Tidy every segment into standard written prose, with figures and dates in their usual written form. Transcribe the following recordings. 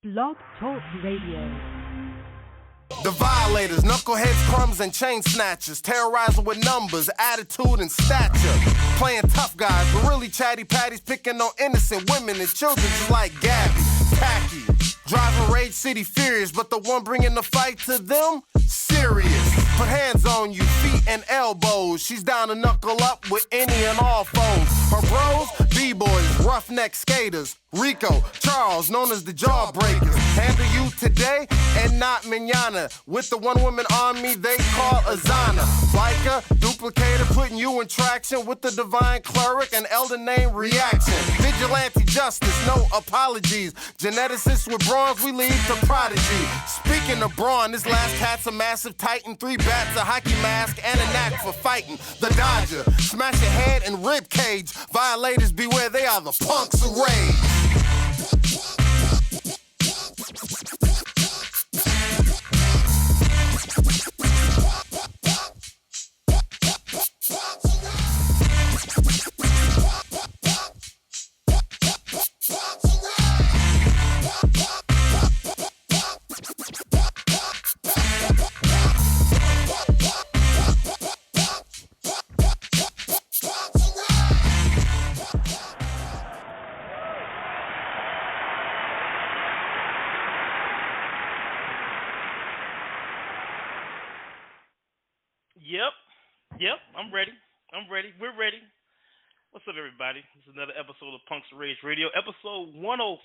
Blog Talk Radio. The violators, knuckleheads, crumbs, and chain snatchers, terrorizing with numbers, attitude, and stature. Playing tough guys, but really chatty patties, picking on innocent women and children just like Gabby. Tacky, driving Rage City furious, but the one bringing the fight to them, serious. Put hands on you, feet and elbows. She's down to knuckle up with any and all foes. Her bros, B-boys, roughneck skaters. Rico, Charles, known as the Jawbreakers. Handle you today and not mañana. With the one-woman army they call Azana. Biker, duplicator, putting you in traction with the divine cleric and elder name Reaction. Vigilante justice, no apologies. Geneticists with bronze, we lead to prodigy. Speaking of brawn, this last cat's a massive titan. 3 bats, a hockey mask, and a knack for fighting. The Dodger, smash your head and rib cage. Violators beware, they are the punks of rage. Yep, I'm ready. We're ready. What's up, everybody? This is another episode of PUNXofRAGE Radio, episode 104.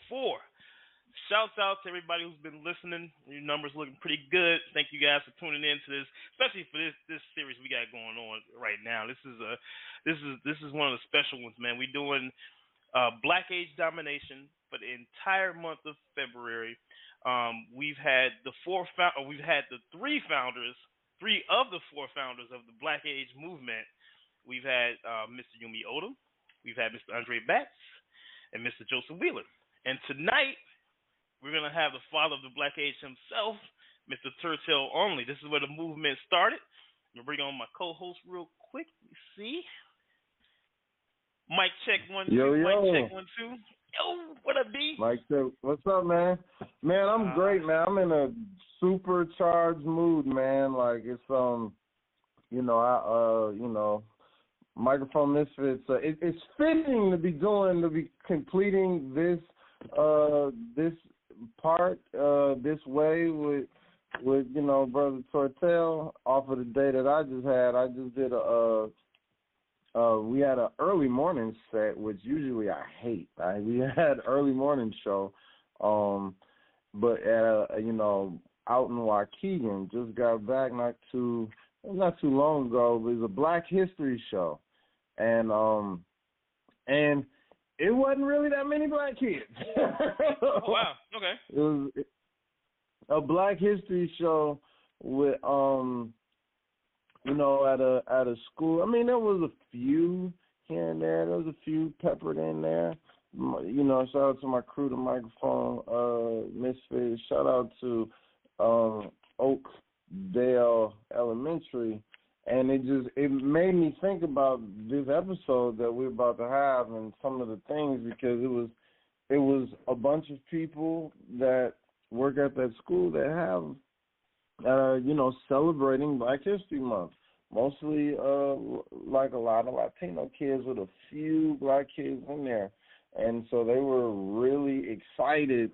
Shouts out to everybody who's been listening. Your numbers looking pretty good. Thank you guys for tuning in to this, especially for this series we got going on right now. This is one of the special ones, man. We're doing Black Age Domination for the entire month of February. We've had the three of the four founders of the Black Age movement. We've had Mr. Yumi Odom, we've had Mr. Andre Batts, and Mr. Joseph Wheeler. And tonight, we're going to have the father of the Black Age himself, Mr. Turtel Onli. This is where the movement started. I'm going to bring on my co-host real quick. Let me see. Mic check 1 2. Mic check 1 2. Yo, what up, D? Mic check. What's up, man? Man, I'm great, man. I'm in a supercharged mood, man. Like it's Microphone Misfits. It's fitting to be completing this part this way with Brother Turtel off of the day that I just had. I just did we had an early morning set, which usually I hate. We had early morning show, but at out in Waukegan, just got back not too long ago. It was a Black History show, and it wasn't really that many black kids. Oh, wow. Okay. It was a Black History show with at a school. I mean, there was a few here and there. There was a few peppered in there. Shout out to my crew, the Microphone Misfits. Shout out to Oakdale Elementary, and it made me think about this episode that we're about to have and some of the things, because it was a bunch of people that work at that school that have celebrating Black History Month. Mostly like a lot of Latino kids with a few black kids in there, and so they were really excited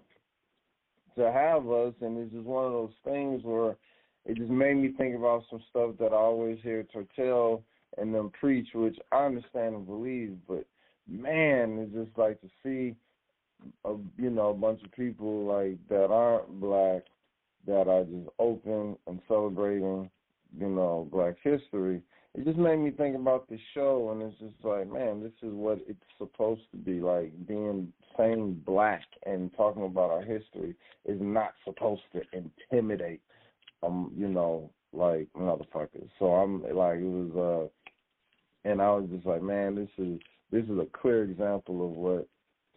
to have us, and it's just one of those things where it just made me think about some stuff that I always hear Turtel and them preach, which I understand and believe, but man, it's just like to see a bunch of people like that aren't black that are just open and celebrating Black history. It just made me think about the show, and it's just like, man, this is what it's supposed to be like. Saying black and talking about our history is not supposed to intimidate, like motherfuckers. So I'm like, it was, and I was just like, man, this is a clear example of what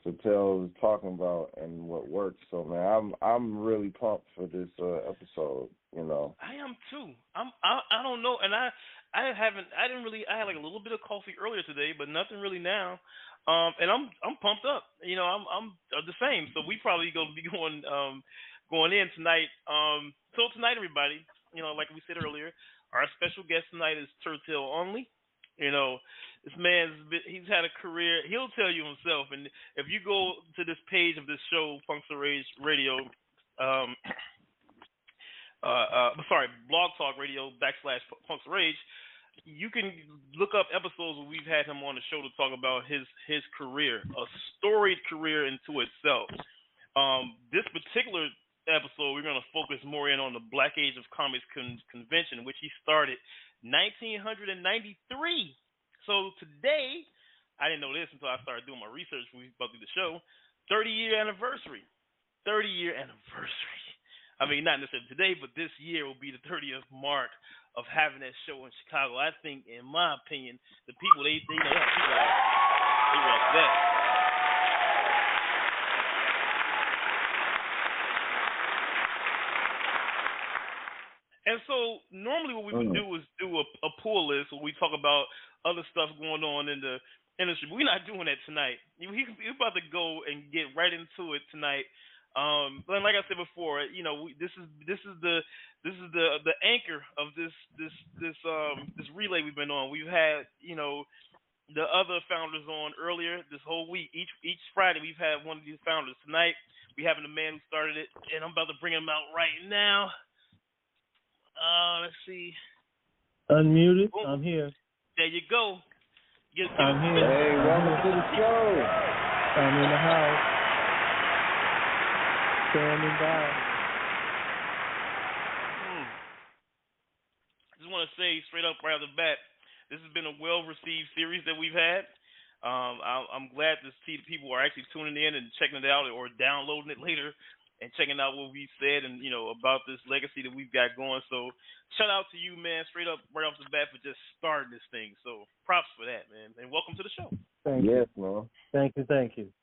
Turtel is talking about and what works. So man, I'm really pumped for this episode. I am too. I don't know, and I haven't. I didn't really. I had like a little bit of coffee earlier today, but nothing really now. And I'm pumped up. You know, I'm the same. So we probably gonna be going in tonight. So tonight, everybody. You know, like we said earlier, our special guest tonight is Turtel Onli. You know, this he's had a career. He'll tell you himself. And if you go to this page of this show, PUNXofRAGE Radio, um, Blog Talk Radio / PUNXofRAGE, you can look up episodes where we've had him on the show to talk about his career, a storied career into itself. This particular episode, we're going to focus more in on the Black Age of Comics convention, which he started 1993. So today, I didn't know this until I started doing my research when we about to do the show. 30-year anniversary. 30-year anniversary. I mean, not necessarily today, but this year will be the 30th mark of having that show in Chicago. I think, in my opinion, the people they know that. They rock that. And so normally what we would do is do a pull list where we talk about other stuff going on in the industry. But we're not doing that tonight. We're about to go and get right into it tonight. But like I said before, you know, this is the anchor of this relay we've been on. We've had, you know, the other founders on earlier this whole week. Each Friday we've had one of these founders. Tonight we having the man who started it, and I'm about to bring him out right now. Let's see. Unmuted. Boom. I'm here. There you go. I'm here. Hey, welcome to the show. I'm in the house. Standing by. Just want to say straight up right off the bat, this has been a well-received series that we've had. I'm glad to see people are actually tuning in and checking it out or downloading it later and checking out what we said and, you know, about this legacy that we've got going. So shout out to you, man, straight up right off the bat for just starting this thing. So props for that, man. And welcome to the show. Thank you. Yes, man. Thank you.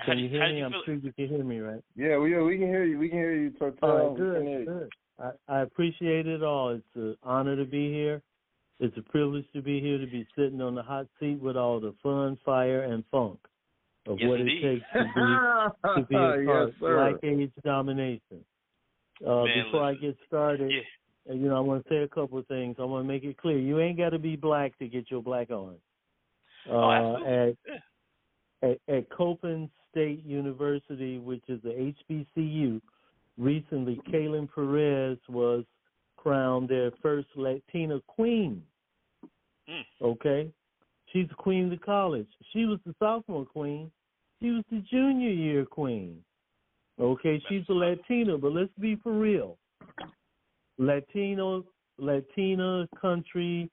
Can you hear me? I'm feel sure you can hear me, right? Yeah, we can hear you. We can hear you, Turtel. All right, good. I appreciate it all. It's an honor to be here. It's a privilege to be here, to be sitting on the hot seat with all the fun, fire, and funk of what indeed. it takes to be a part of Black Age domination. Before I get started, you know, I want to say a couple of things. I want to make it clear. You ain't got to be black to get your black on. At Copen State University, which is the HBCU, recently Kaylin Perez was crowned their first Latina queen. Okay? She's the queen of the college. She was the sophomore queen. She was the junior year queen. Okay, she's a Latina, but let's be for real. Latina country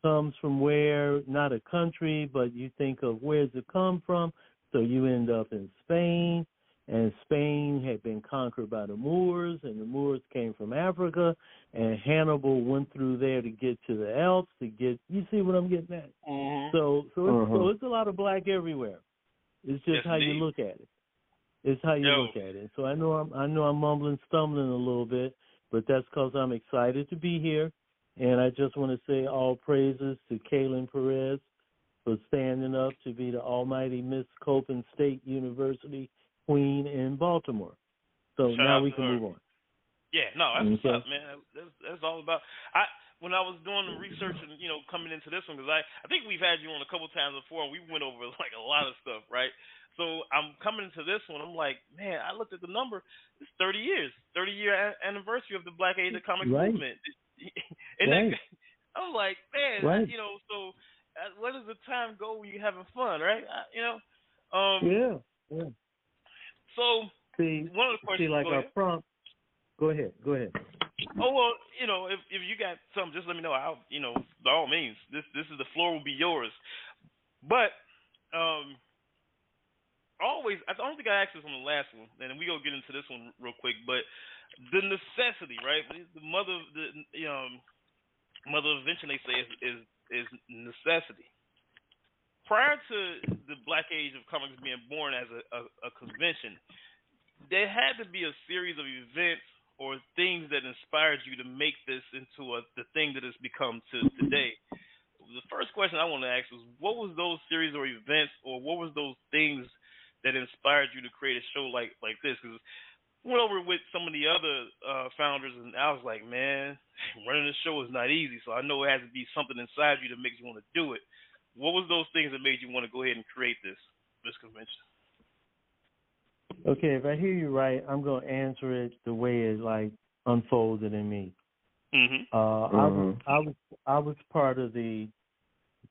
comes from where, not a country, but you think of where does it come from? So you end up in Spain, and Spain had been conquered by the Moors, and the Moors came from Africa, and Hannibal went through there to get to the Alps to get. You see what I'm getting at? Mm-hmm. So it's a lot of black everywhere. It's just how you look at it. It's how you look at it. So I know I'm mumbling, stumbling a little bit, but that's because I'm excited to be here, and I just want to say all praises to Kaylin Perez for standing up to be the almighty Miss Copen State University Queen in Baltimore. So now we can move on. Yeah, no, that's what's up, man. That's all about. When I was doing the research and, you know, coming into this one, because I think we've had you on a couple times before, and we went over like a lot of stuff, right? So I'm coming into this one, I'm like, man, I looked at the number. It's 30 years, 30-year anniversary of the Black Age of Comics movement. And I'm like, man, you know, so where does the time go when you're having fun, right? You know? Yeah. So see, one of the questions. See, like our prompt. Go ahead. Oh well, you know, if you got something, just let me know. I'll, you know, by all means, this is the floor will be yours. But always, I don't think I asked this on the last one, and we gonna get into this one real quick. But the necessity, right? The mother of invention, they say, is necessity. Prior to the Black Age of Comics being born as a convention, there had to be a series of events or things that inspired you to make this into the thing that it's become today. The first question I want to ask was, what was those series or events, or what was those things that inspired you to create a show like this? Because I went over with some of the other founders, and I was like, man, running a show is not easy. So I know it has to be something inside you that makes you want to do it. What was those things that made you want to go ahead and create this convention? Okay, if I hear you right, I'm going to answer it the way it unfolded in me. I was part of the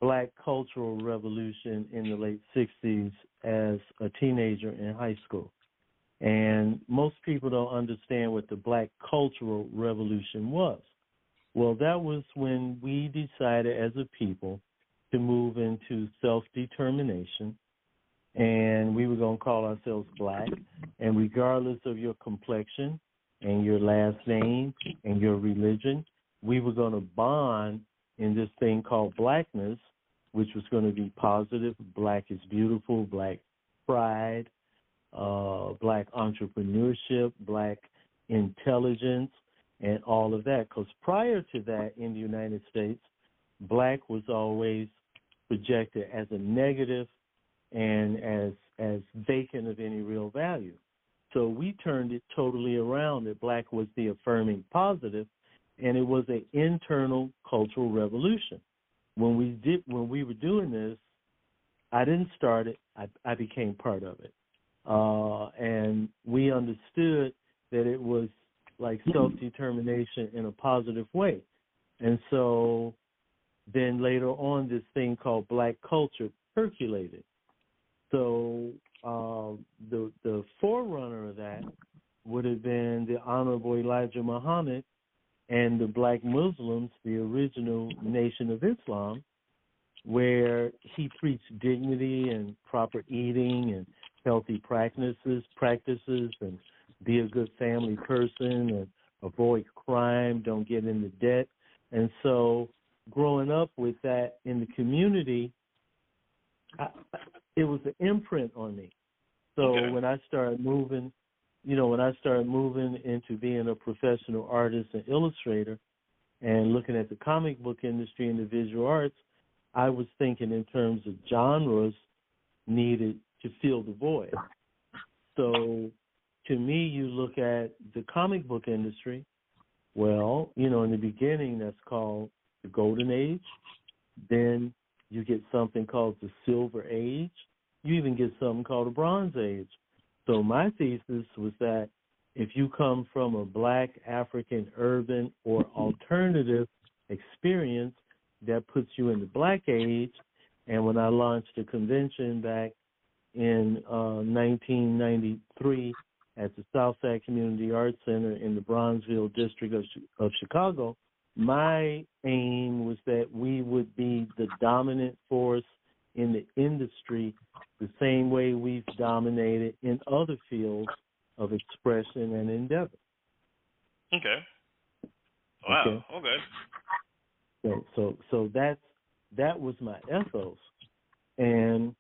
Black cultural revolution in the late 60s as a teenager in high school. And most people don't understand what the Black cultural revolution was. Well, that was when we decided as a people to move into self-determination, and we were going to call ourselves Black. And regardless of your complexion and your last name and your religion, we were going to bond in this thing called Blackness, which was going to be positive. Black is beautiful, Black pride, Black entrepreneurship, Black intelligence, and all of that. Because prior to that in the United States, Black was always projected as a negative and as vacant of any real value. So we turned it totally around, that Black was the affirming positive, and it was an internal cultural revolution. When we were doing this, I didn't start it. I became part of it, and we understood that it was like self-determination in a positive way. And so then later on, this thing called Black culture percolated. So the forerunner of that would have been the Honorable Elijah Muhammad and the Black Muslims, the original Nation of Islam, where he preached dignity and proper eating and healthy practices, and be a good family person and avoid crime, don't get into debt. And so growing up with that in the community, it was an imprint on me. So when I started moving, into being a professional artist and illustrator and looking at the comic book industry and the visual arts, I was thinking in terms of genres needed to fill the void. So to me, you look at the comic book industry, well, in the beginning, that's called the Golden Age. Then you get something called the Silver Age. You even get something called the Bronze Age. So my thesis was that if you come from a Black, African, urban, or alternative experience, that puts you in the Black Age. And when I launched the convention back in 1993 at the Southside Community Arts Center in the Bronzeville district of Chicago, my aim was that we would be the dominant force in the industry the same way we've dominated in other fields of expression and endeavor. Okay. Wow. Okay. So that was my ethos. And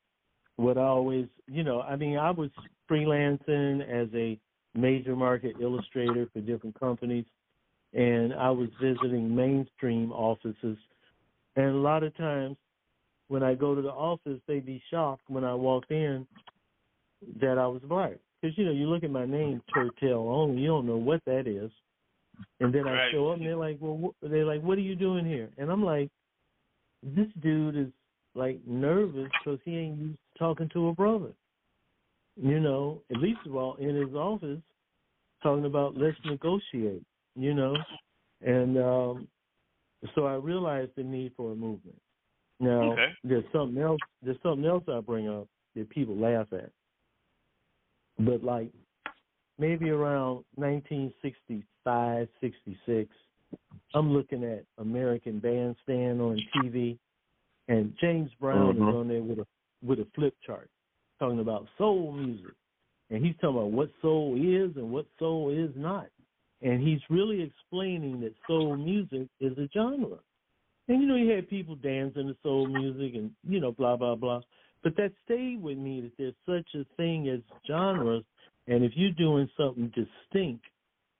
what I always, I was freelancing as a major market illustrator for different companies, and I was visiting mainstream offices. And a lot of times when I go to the office, they'd be shocked when I walked in that I was Black. Because, you look at my name, Turtel Onli, you don't know what that is. And then I show up, and they're like, what are you doing here? And I'm like, this dude is, nervous because he ain't used to talking to a brother. At least of all, in his office, talking about let's negotiate, And so I realized the need for a movement. Now, there's something else I bring up that people laugh at. But maybe around 1965, 66, I'm looking at American Bandstand on TV, and James Brown is on there with a flip chart talking about soul music. And he's talking about what soul is and what soul is not. And he's really explaining that soul music is a genre. And, you had people dancing to soul music and, blah, blah, blah. But that stayed with me, that there's such a thing as genres. And if you're doing something distinct,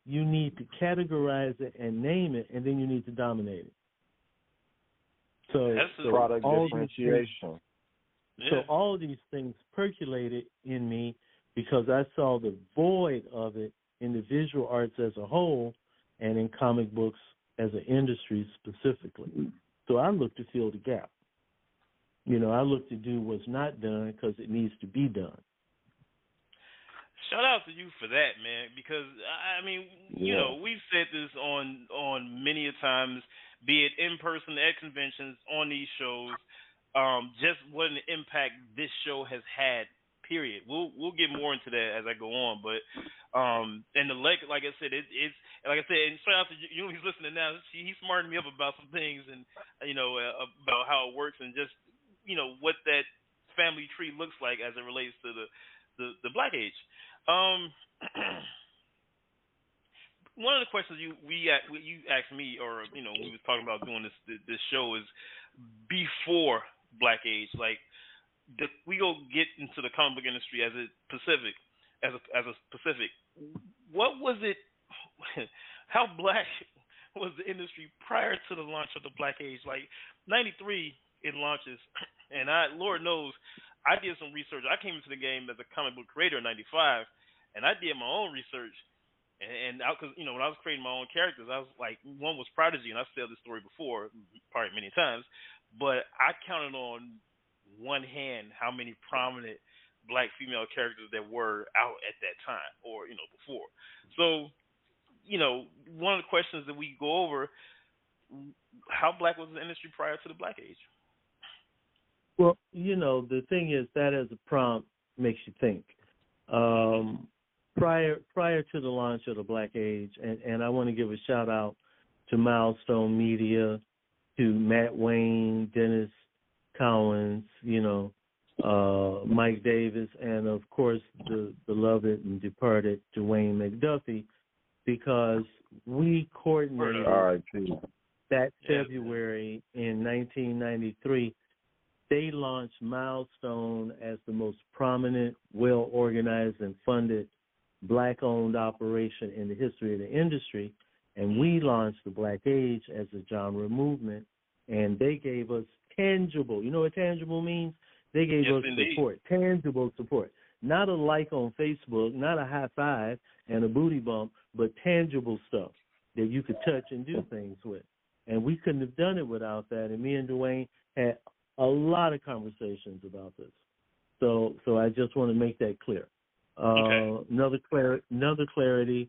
you need to categorize it and name it, and then you need to dominate it. So, that's product differentiation. So all these things percolated in me because I saw the void of it in the visual arts as a whole and in comic books as an industry specifically. So I looked to fill the gap. I looked to do what's not done because it needs to be done. Shout out to you for that, man, because, I mean, we've said this on many a times, be it in person, at conventions, on these shows, just what an impact this show has had, period. We'll get more into that as I go on, but and the like I said, it's like I said, and shout out to you, he's listening now. He's smarting me up about some things and about how it works and just what that family tree looks like as it relates to the Black Age. One of the questions you asked me, or when we was talking about doing this show, is before Black Age. Like, we go get into the comic book industry as a specific. What was it? How black was the industry prior to the launch of the Black Age? Like, '93 it launches, and Lord knows, I did some research. I came into the game as a comic book creator in '95, and I did my own research. And because when I was creating my own characters, I was like, one was Prodigy, and I've told this story before, probably many times, but I counted on one hand how many prominent black female characters there were out at that time, or before. So, one of the questions that we go over: how black was the industry prior to the Black Age? Well, the thing is that as a prompt makes you think. Prior to the launch of the Black Age, and I want to give a shout out to Milestone Media, to Matt Wayne, Dennis Cowens, Mike Davis, and of course the beloved and departed Dwayne McDuffie, because we coordinated that February in 1993. They launched Milestone as the most prominent, well-organized, and funded black-owned operation in the history of the industry, and we launched the Black Age as a genre movement, and they gave us tangible. You know what tangible means? They gave us support, tangible support. Not a like on Facebook, not a high five and a booty bump, but tangible stuff that you could touch and do things with. And we couldn't have done it without that, and me and Dwayne had a lot of conversations about this. So I just want to make that clear. Another clarity,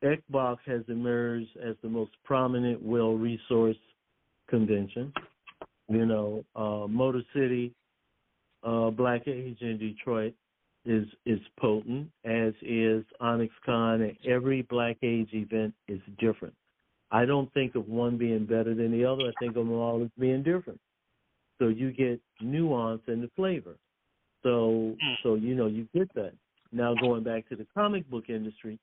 ECBOC has emerged as the most prominent, well-resourced convention. Motor City, Black Age in Detroit is potent, as is Onyx Con, and every Black Age event is different. I don't think of one being better than the other. I think of them all as being different. So you get nuance and the flavor. So you get that. Now going back to the comic book industry,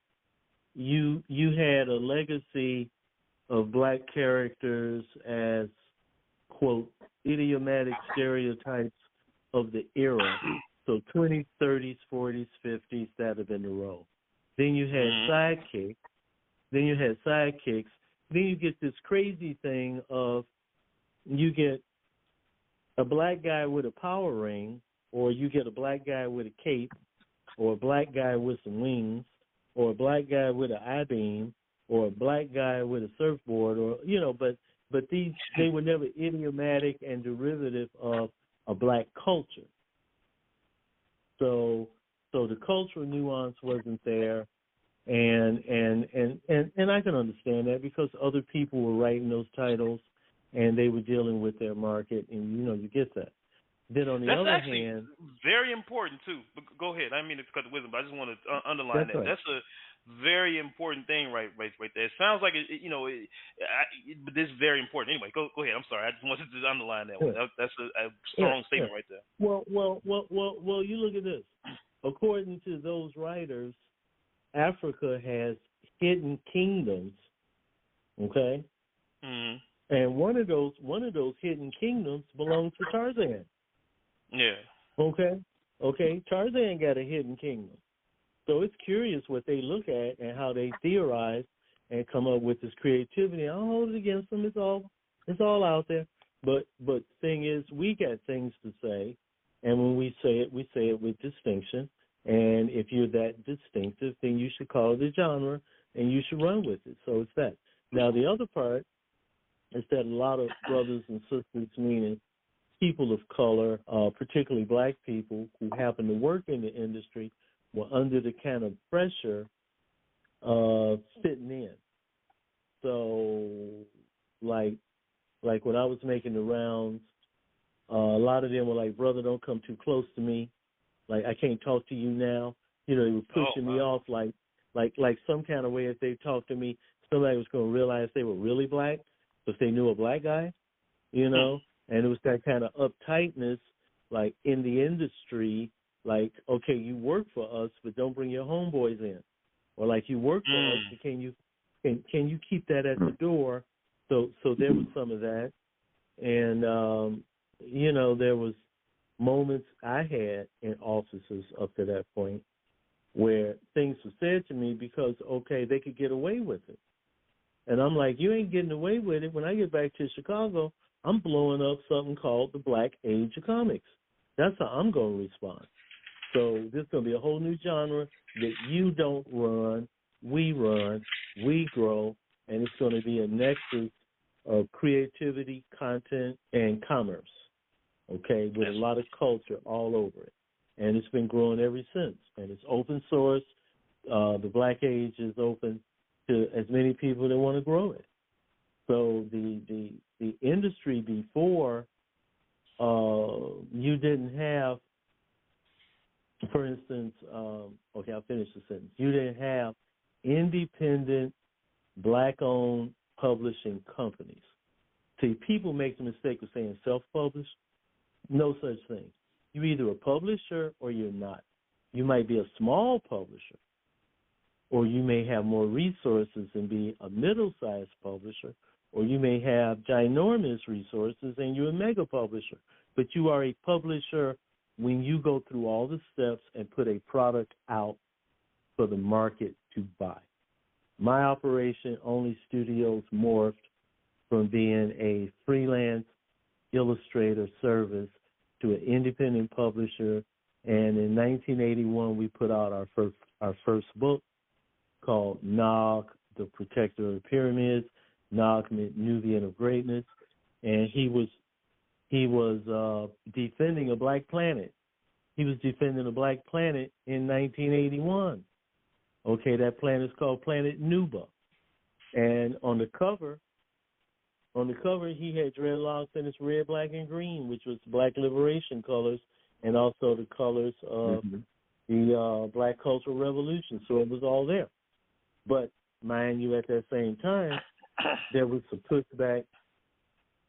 you had a legacy of black characters as, quote, idiomatic stereotypes of the era. So 20s, 30s, 40s, 50s, that have been the role. Then you had sidekicks. Then you get this crazy thing of you get a black guy with a power ring, or you get a black guy with a cape, or a black guy with some wings, or a black guy with an I-beam, or a black guy with a surfboard, or but they were never idiomatic and derivative of a black culture. So the cultural nuance wasn't there, and I can understand that because other people were writing those titles and they were dealing with their market, and you get that. Then on the other hand, very important too. But go ahead. I didn't mean to cut the wisdom, but I just want to underline that. Right. That's a very important thing right there. It sounds like but this is very important. Anyway, go ahead. I'm sorry. I just wanted to underline that one. That's a strong statement right there. Well. You look at this. According to those writers, Africa has hidden kingdoms. Okay. Mm-hmm. And one of those hidden kingdoms belongs to Tarzan. Yeah. Okay. Tarzan got a hidden kingdom. So it's curious what they look at and how they theorize and come up with this creativity. I don't hold it against them. It's all out there. But the thing is, we got things to say, and when we say it with distinction. And if you're that distinctive, then you should call it a genre, and you should run with it. So it's that. Now, the other part is that a lot of brothers and sisters, meaning people of color, particularly black people who happen to work in the industry, were under the kind of pressure of fitting in. So, like when I was making the rounds, a lot of them were like, brother, don't come too close to me. Like, I can't talk to you now. You know, they were pushing me off like some kind of way. If they talked to me, somebody was going to realize they were really black if they knew a black guy, you know. And it was that kind of uptightness, like in the industry, like, okay, you work for us, but don't bring your homeboys in. Or like, you work for us, but can you keep that at the door? So there was some of that. And, you know, there was moments I had in offices up to that point where things were said to me because, okay, they could get away with it. And I'm like, you ain't getting away with it. When I get back to Chicago, I'm blowing up something called the Black Age of Comics. That's how I'm going to respond. So this is going to be a whole new genre that you don't run, we grow, and it's going to be a nexus of creativity, content, and commerce, okay, with a lot of culture all over it. And it's been growing ever since. And it's open source. The Black Age is open to as many people that want to grow it. So the industry before, you didn't have, for instance, okay, I'll finish the sentence. You didn't have independent, black-owned publishing companies. See, people make the mistake of saying self-published. No such thing. You're either a publisher or you're not. You might be a small publisher, or you may have more resources and be a middle-sized publisher, or you may have ginormous resources and you're a mega publisher. But you are a publisher when you go through all the steps and put a product out for the market to buy. My operation, Only Studios, morphed from being a freelance illustrator service to an independent publisher. And in 1981, we put out our first book called Nog, the Protector of the Pyramids. Nog meant Nubian of Greatness, and he was defending a black planet. He was defending a black planet in 1981. Okay, that planet is called Planet Nuba, and on the cover, he had dreadlocks and it's red, black, and green, which was Black Liberation colors, and also the colors of the Black Cultural Revolution. So it was all there. But mind you, at that same time, there was a pushback.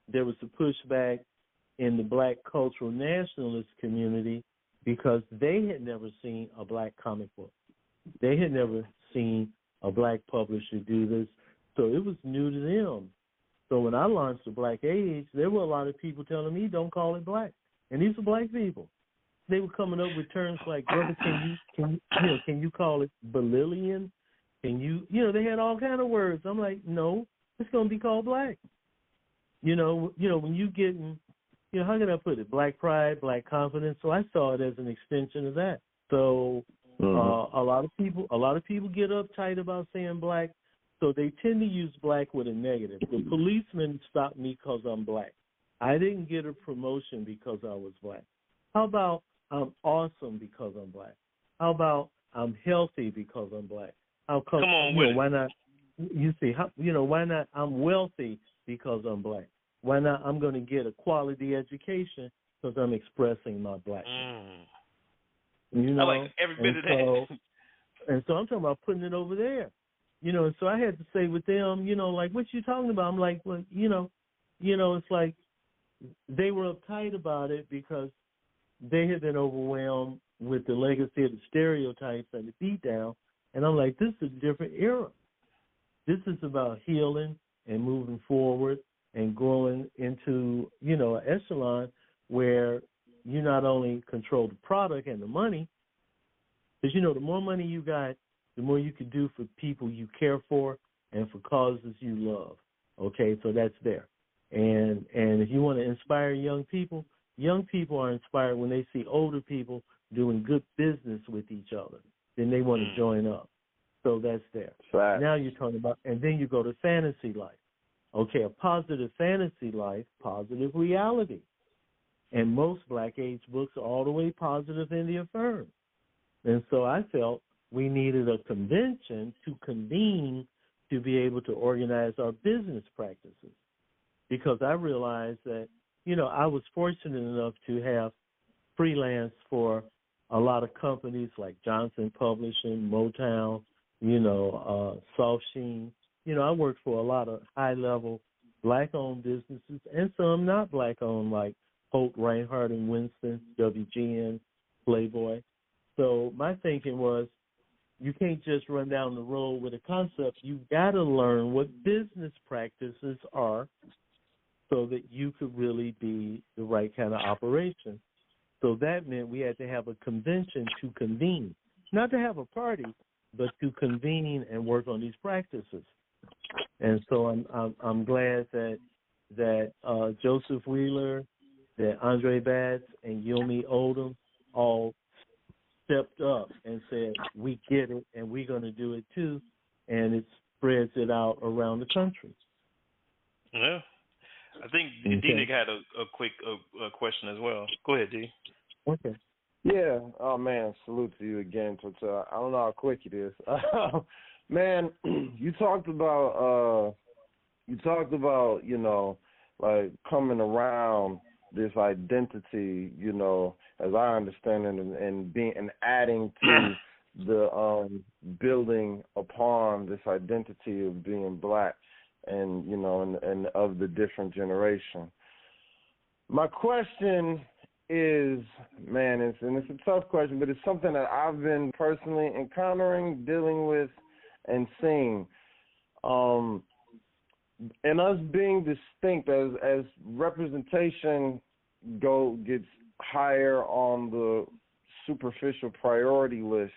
There was a pushback in the Black cultural nationalist community because they had never seen a black comic book. They had never seen a black publisher do this, so it was new to them. So when I launched the Black Age, there were a lot of people telling me, don't call it black. And these are black people. They were coming up with terms like, brother, can you call it Belilian? Can you they had all kind of words. I'm like, no, it's going to be called black. You know, when you get in, how can I put it? Black pride, black confidence. So I saw it as an extension of that. So a lot of people get uptight about saying black. So they tend to use black with a negative. The policeman stopped me because I'm black. I didn't get a promotion because I was black. How about I'm awesome because I'm black? How about I'm healthy because I'm black? How come? Come on with it. Why not? You see, why not? I'm wealthy because I'm black. Why not? I'm going to get a quality education because I'm expressing my blackness. I like every bit of that. And so I'm talking about putting it over there. And so I had to say with them, like, what you talking about? I'm like, well, it's like they were uptight about it because they had been overwhelmed with the legacy of the stereotypes and the beatdown. And I'm like, this is a different era. This is about healing and moving forward and growing into, an echelon where you not only control the product and the money, Because, the more money you got, the more you can do for people you care for and for causes you love. Okay, so that's there. And if you want to inspire young people are inspired when they see older people doing good business with each other. Then they want to join up. So that's there. Right. Now you're talking about, and then you go to fantasy life. Okay, a positive fantasy life, positive reality. And most Black age books are all the way positive in the affirm. And so I felt we needed a convention to convene to be able to organize our business practices. Because I realized that, I was fortunate enough to have freelance for a lot of companies like Johnson Publishing, Motown, Soft Sheen. I worked for a lot of high-level Black-owned businesses and some not Black-owned like Holt, Reinhardt, and Winston, WGN, Playboy. So my thinking was you can't just run down the road with a concept. You got to learn what business practices are so that you could really be the right kind of operation. So that meant we had to have a convention to convene, not to have a party, but to convene and work on these practices. And so I'm glad that Joseph Wheeler, that Andre Batts, and Yomi Oldham all stepped up and said, we get it, and we're going to do it too, and it spreads it out around the country. Yeah. I think D-Nick had a quick question as well. Go ahead, D. Okay. Yeah. Oh, man, salute to you again, Turtel. I don't know how quick it is. Man, you talked about, like coming around this identity, as I understand it, and adding to the building upon this identity of being Black, and and of the different generation. My question is, man, it's a tough question, but it's something that I've been personally encountering, dealing with, and seeing. And us being distinct as representation gets higher on the superficial priority list,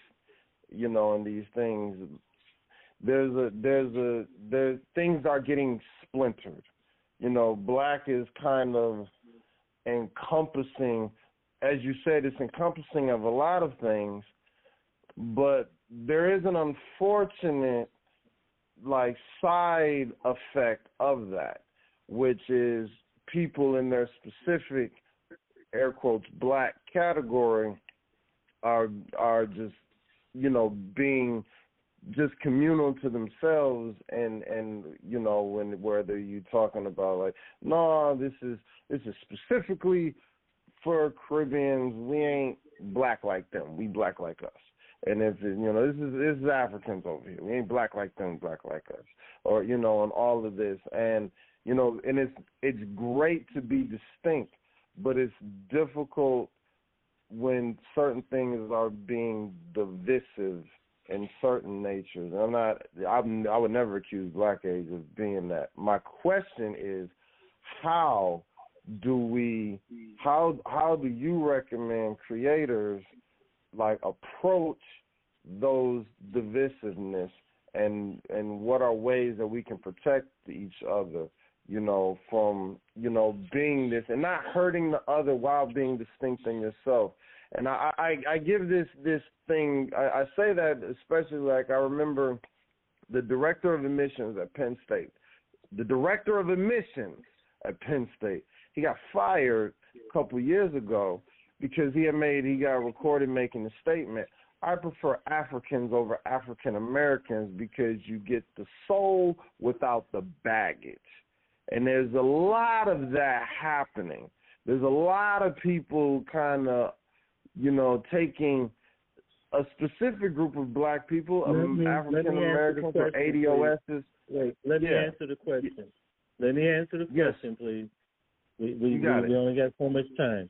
and these things. There's things are getting splintered. Black is kind of encompassing, as you said, it's encompassing of a lot of things, but there is an unfortunate side effect of that, which is people in their specific air quotes Black category are just being just communal to themselves, and whether you're talking about no, this is specifically for Caribbeans, we ain't Black like them, we Black like us. And if this is Africans over here, we ain't Black like them, Black like us, or and all of this, and and it's great to be distinct, but it's difficult when certain things are being divisive in certain natures. I would never accuse Black Age of being that. My question is, how do you recommend creators approach those divisiveness, and what are ways that we can protect each other, from being this and not hurting the other while being distinct in yourself. And I give this thing, I say that especially I remember the director of admissions at Penn State. The director of admissions at Penn State, he got fired a couple years ago because he got recorded making a statement. I prefer Africans over African Americans because you get the soul without the baggage. And there's a lot of that happening. There's a lot of people kind of, taking a specific group of Black people, African Americans or ADOSs. Wait, let me answer the question. Let me answer the question, please. We only got so much time.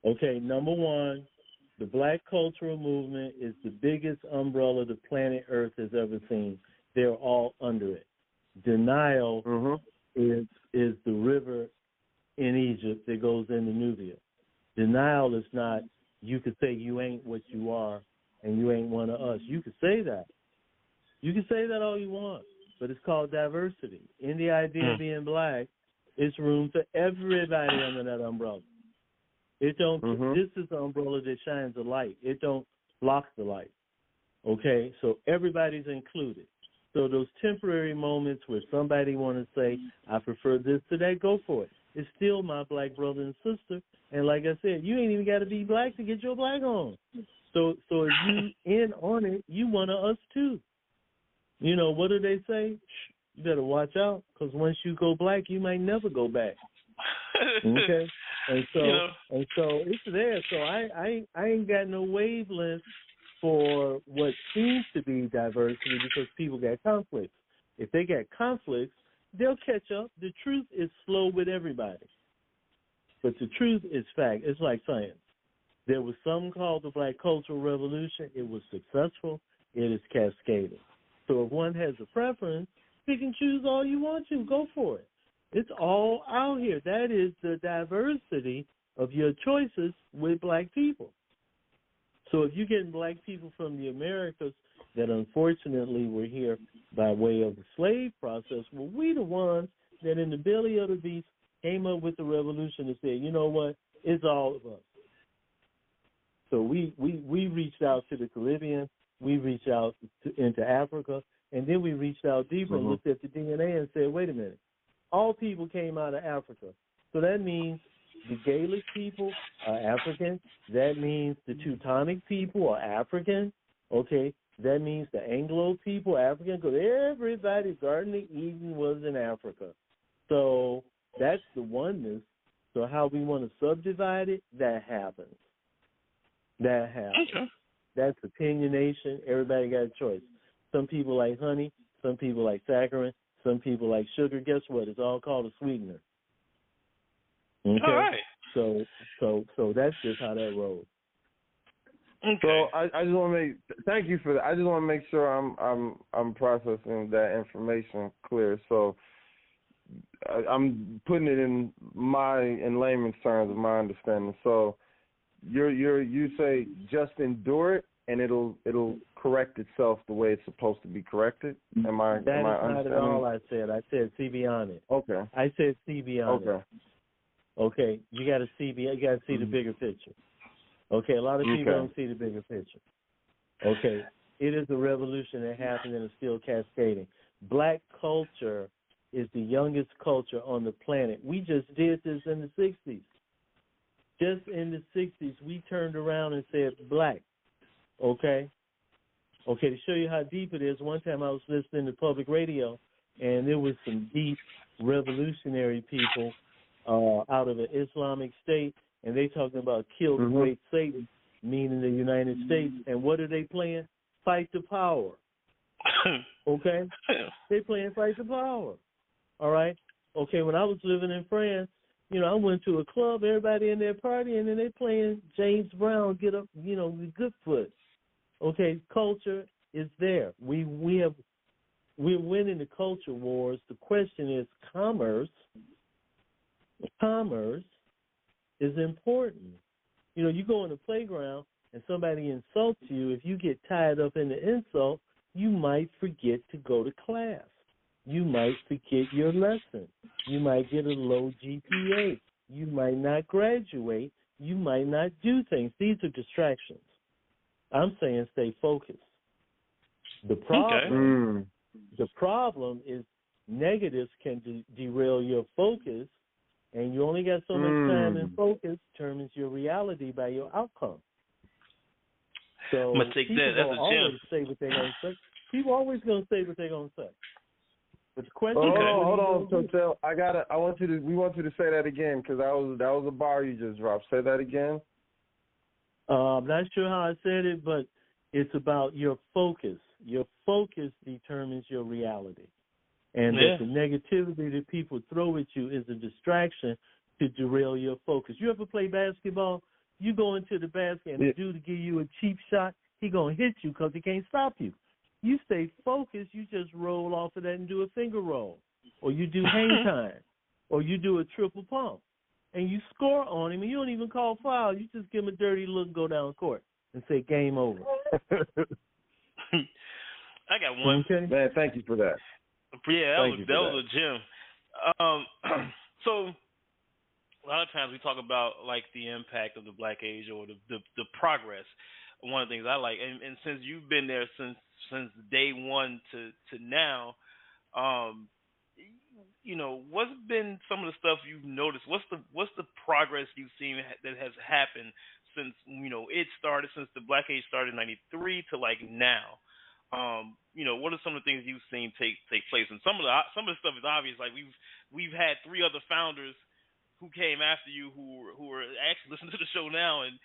Okay, number one, the Black cultural movement is the biggest umbrella the planet Earth has ever seen. They're all under it. Denial is the river in Egypt that goes into Nubia. Denial is not, you could say you ain't what you are, and you ain't one of us. You can say that. You can say that all you want, but it's called diversity. In the idea of being black, it's room for everybody under that umbrella. It don't. This is the umbrella that shines the light. It don't block the light. Okay, so everybody's included. So those temporary moments where somebody want to say, I prefer this to that, go for it. It's still my black brother and sister. And like I said, you ain't even got to be black to get your black on. So if you in on it, you one of us too. You know, what do they say? You better watch out, because once you go black, you might never go back. Okay? And so it's there. So I ain't got no wavelength for what seems to be diversity, because people got conflicts. If they got conflicts, they'll catch up. The truth is slow with everybody. But the truth is fact. It's like science. There was something called the Black Cultural Revolution. It was successful. It is cascading. So if one has a preference, pick and choose all you want to. Go for it. It's all out here. That is the diversity of your choices with black people. So if you're getting black people from the Americas that unfortunately were here by way of the slave process, well, we the ones that in the belly of the beast came up with the revolution and said, you know what, it's all of us. So we reached out to the Caribbean, we reached out into Africa, and then we reached out deeper and looked at the DNA and said, wait a minute, all people came out of Africa. So that means the Gaelic people are African. That means the Teutonic people are African. Okay, that means the Anglo people are African, because everybody, Garden of Eden was in Africa. So that's the oneness. So how we want to subdivide it, that happens. That happens. Okay. That's opinionation. Everybody got a choice. Some people like honey. Some people like saccharin. Some people like sugar. Guess what? It's all called a sweetener. Okay. All right. So that's just how that rolls. Okay. So I just want to thank you for that. I just want to make sure I'm processing that information clear. So I'm putting it in layman's terms of my understanding. So you say just endure it and it'll correct itself the way it's supposed to be corrected. Am I not at all I said. I said see beyond it. Okay. I said see beyond it. Okay, you got to see the bigger picture. Okay, a lot of people don't see the bigger picture. Okay, it is a revolution that happened and it's still cascading. Black culture is the youngest culture on the planet. We just did this in the 60s. Just in the 60s, we turned around and said black. Okay, to show you how deep it is, one time I was listening to public radio, and there was some deep revolutionary people out of an Islamic state, and they talking about kill the great Satan, meaning the United States. And what are they playing? Fight the power. Okay? They playing fight the power. All right? Okay, when I was living in France, I went to a club, everybody in there partying, and they playing James Brown, Get Up, the Good Foot. Okay, culture is there. We're winning the culture wars. The question is commerce. Commerce is important. You go in the playground and somebody insults you. If you get tied up in the insult, you might forget to go to class. You might forget your lesson. You might get a low GPA. You might not graduate. You might not do things. These are distractions. I'm saying stay focused. The problem is negatives can derail your focus. And you only got so much time and focus determines your reality by your outcome. So people always say what they're going to say. People always going to say what they're going to say. But the question is, hold on, Turtel. We want you to say that again, because that was a bar you just dropped. Say that again. I'm not sure how I said it, but it's about your focus. Your focus determines your reality. And that the negativity that people throw at you is a distraction to derail your focus. You ever play basketball? You go into the basket and the dude give you a cheap shot, he going to hit you because he can't stop you. You stay focused, you just roll off of that and do a finger roll. Or you do hang time. Or you do a triple pump. And you score on him and you don't even call foul. You just give him a dirty look and go down court and say game over. I got one. Okay. Man, thank you for that. Yeah, that was a gem. So a lot of times we talk about like the impact of the Black Age or the progress. One of the things I like, and since you've been there since day one to now, what's been some of the stuff you've noticed? What's the progress you've seen that has happened since it started, since the Black Age started in '93 to like now? What are some of the things you've seen take place? And some of the stuff is obvious. Like we've had 3 other founders who came after you who are actually listening to the show now, and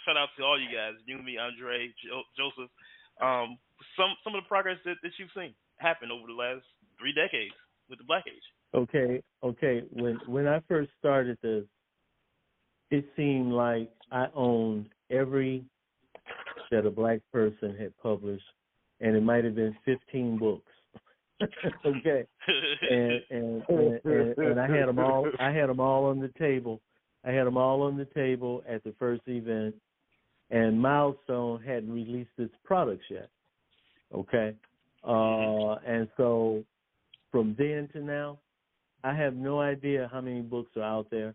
shout out to all you guys, Yumi, Andre, Joseph. Some of the progress that you've seen happen over the last 3 decades with the Black Age. Okay. When I first started this, it seemed like I owned every that a black person had published, and it might have been 15 books. Okay, and I had them all. I had them all on the table. I had them all on the table at the first event, and Milestone hadn't released its products yet. Okay, and so from then to now, I have no idea how many books are out there.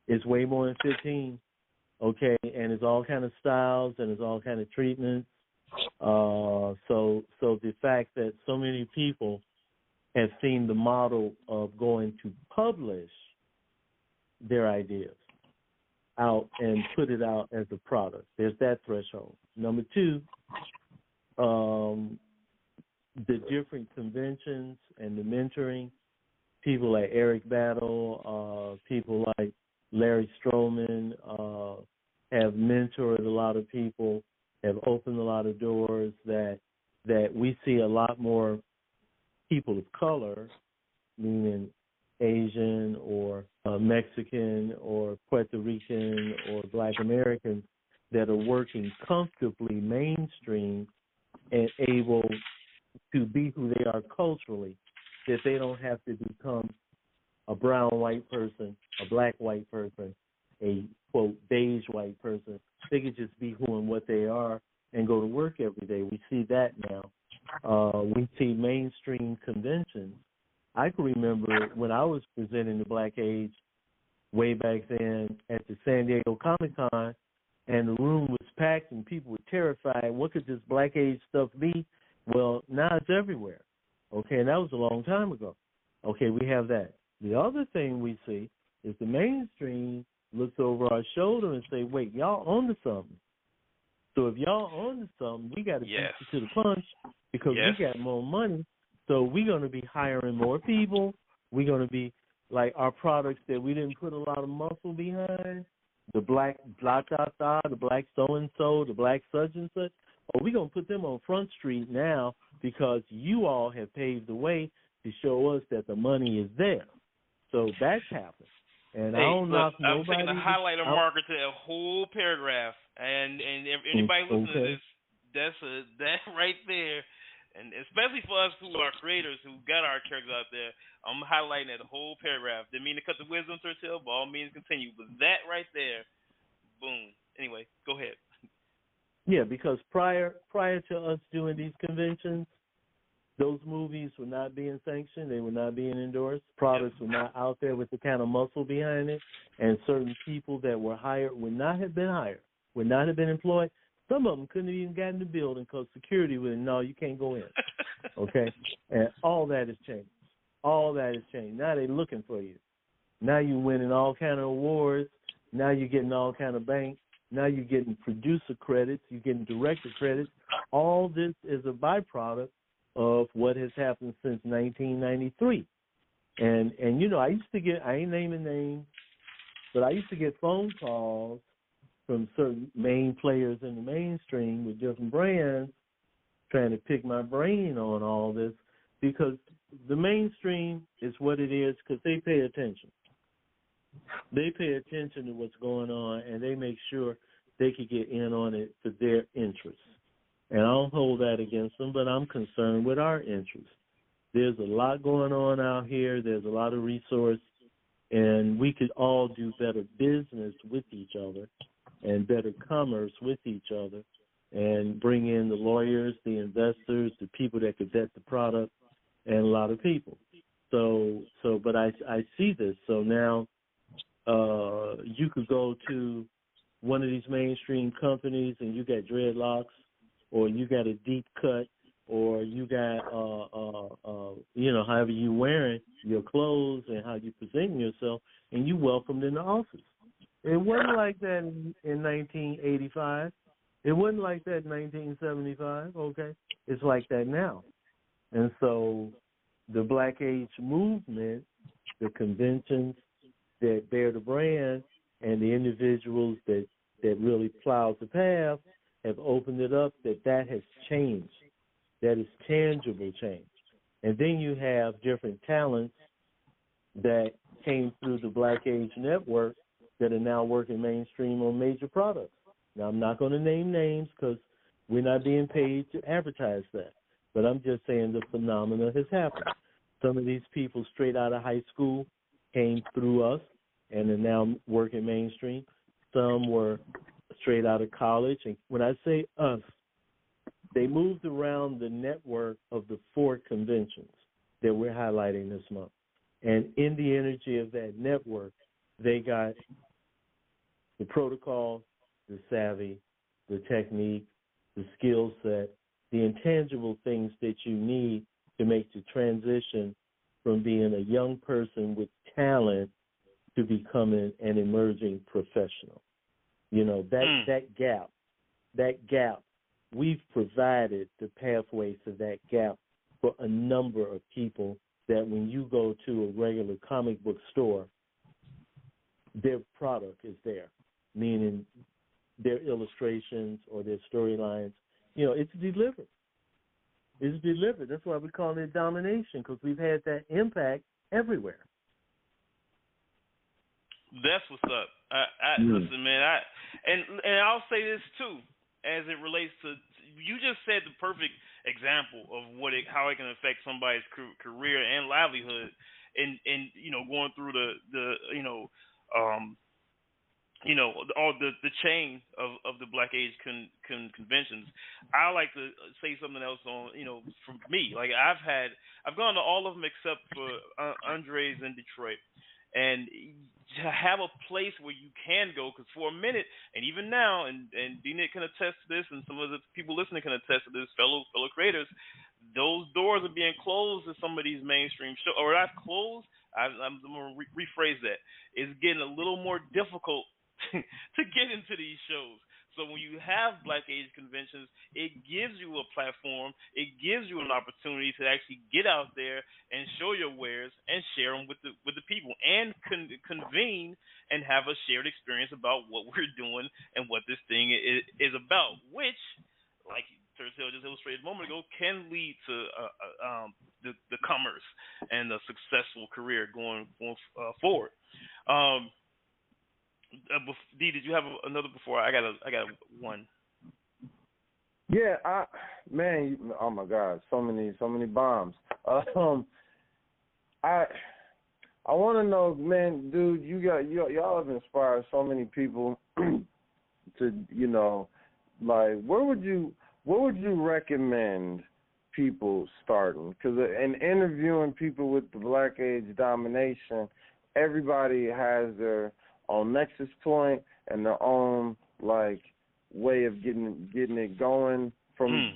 It's way more than 15. Okay, and it's all kind of styles and it's all kind of treatments. So the fact that so many people have seen the model of going to publish their ideas out and put it out as a product, there's that threshold. Number 2, the different conventions and the mentoring, people like Eric Battle, people like Larry Stroman, have mentored a lot of people, have opened a lot of doors that we see a lot more people of color, meaning Asian or Mexican or Puerto Rican or Black Americans, that are working comfortably mainstream and able to be who they are culturally, that they don't have to become a brown white person, a black white person, a, quote, beige white person. They could just be who and what they are and go to work every day. We see that now. We see mainstream conventions. I can remember when I was presenting the Black Age way back then at the San Diego Comic-Con, and the room was packed and people were terrified. What could this Black Age stuff be? Well, now it's everywhere. Okay, and that was a long time ago. Okay, we have that. The other thing we see is the mainstream looks over our shoulder and say, wait, y'all on to something. So if y'all on to something, we got to beat you to the punch because we got more money. So we're going to be hiring more people. We're going to be like our products that we didn't put a lot of muscle behind, the black blah, blah, blah, the black so-and-so, the black such and such. Oh, we're going to put them on Front Street now because you all have paved the way to show us that the money is there. So that's happened. And I don't knock nobody. I'm taking a highlighter marker to a whole paragraph, and if anybody listening to this, that's right there. And especially for us who are creators who got our characters out there, I'm highlighting that whole paragraph. Didn't mean to cut the wisdom, Turtel, by all means continue. But that right there, boom. Anyway, go ahead. Yeah, because prior to us doing these conventions, those movies were not being sanctioned. They were not being endorsed. Products were not out there with the kind of muscle behind it. And certain people that were hired would not have been hired, would not have been employed. Some of them couldn't have even gotten in the building because security would, no, you can't go in. Okay? And all that has changed. All that has changed. Now they're looking for you. Now you're winning all kind of awards. Now you're getting all kind of bank. Now you're getting producer credits. You're getting director credits. All this is a byproduct of what has happened since 1993. And you know, I used to get, I ain't naming names, but I used to get phone calls from certain main players in the mainstream with different brands trying to pick my brain on all this because the mainstream is what it is because they pay attention. They pay attention to what's going on, and they make sure they can get in on it for their interests. And I don't hold that against them, but I'm concerned with our interests. There's a lot going on out here. There's a lot of resource, and we could all do better business with each other and better commerce with each other, and bring in the lawyers, the investors, the people that could vet the product, and a lot of people. But I see this. So now you could go to one of these mainstream companies and you got dreadlocks, or you got a deep cut, or you got, however you wearing your clothes and how you present yourself, and you welcomed in the office. It wasn't like that in 1985. It wasn't like that in 1975, okay? It's like that now. And so the Black Age movement, the conventions that bear the brand, and the individuals that really plowed the path have opened it up, that has changed. That is tangible change. And then you have different talents that came through the Black Age Network that are now working mainstream on major products. Now, I'm not going to name names because we're not being paid to advertise that. But I'm just saying the phenomena has happened. Some of these people straight out of high school came through us and are now working mainstream. Some were straight out of college. And when I say us, they moved around the network of the 4 conventions that we're highlighting this month. And in the energy of that network, they got the protocol, the savvy, the technique, the skill set, the intangible things that you need to make the transition from being a young person with talent to becoming an emerging professional. That gap, we've provided the pathway to that gap for a number of people that when you go to a regular comic book store, their product is there, meaning their illustrations or their storylines, it's delivered. It's delivered. That's why we call it domination, because we've had that impact everywhere. That's what's up. Listen, man. And I'll say this too, as it relates to, you just said the perfect example of how it can affect somebody's career and livelihood, and going through all the chain of the Black Age conventions. I like to say something else on, from me. Like I've gone to all of them except for Andre's in Detroit, and to have a place where you can go, because for a minute, and even now, and D-Nick can attest to this, and some of the people listening can attest to this, fellow creators, those doors are being closed at some of these mainstream shows, or not closed. I'm going to rephrase that. It's getting a little more difficult to get into these shows. So when you have Black Age conventions, it gives you a platform. It gives you an opportunity to actually get out there and show your wares and share them with the people, and convene and have a shared experience about what we're doing and what this thing is about, which, like Turtel just illustrated a moment ago, can lead to the commerce and a successful career going forward. D, did you have another before? I got one. Yeah, oh my God, so many bombs. I want to know, man, dude, y'all have inspired so many people to, like, what would you recommend people starting? Because in interviewing people with the Black Age domination, everybody has their own nexus point and their own way of getting it going from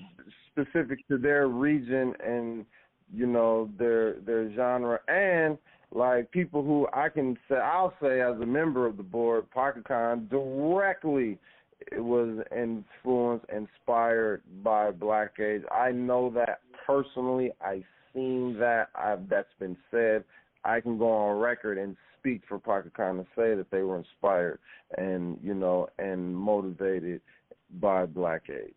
specific to their region and their genre, and people who I'll say as a member of the board, PocketCon directly was inspired by Black Age. I know that personally. I've seen that. That's been said. I can go on record and speak for PocketCon to say that they were inspired and and motivated by Black Age.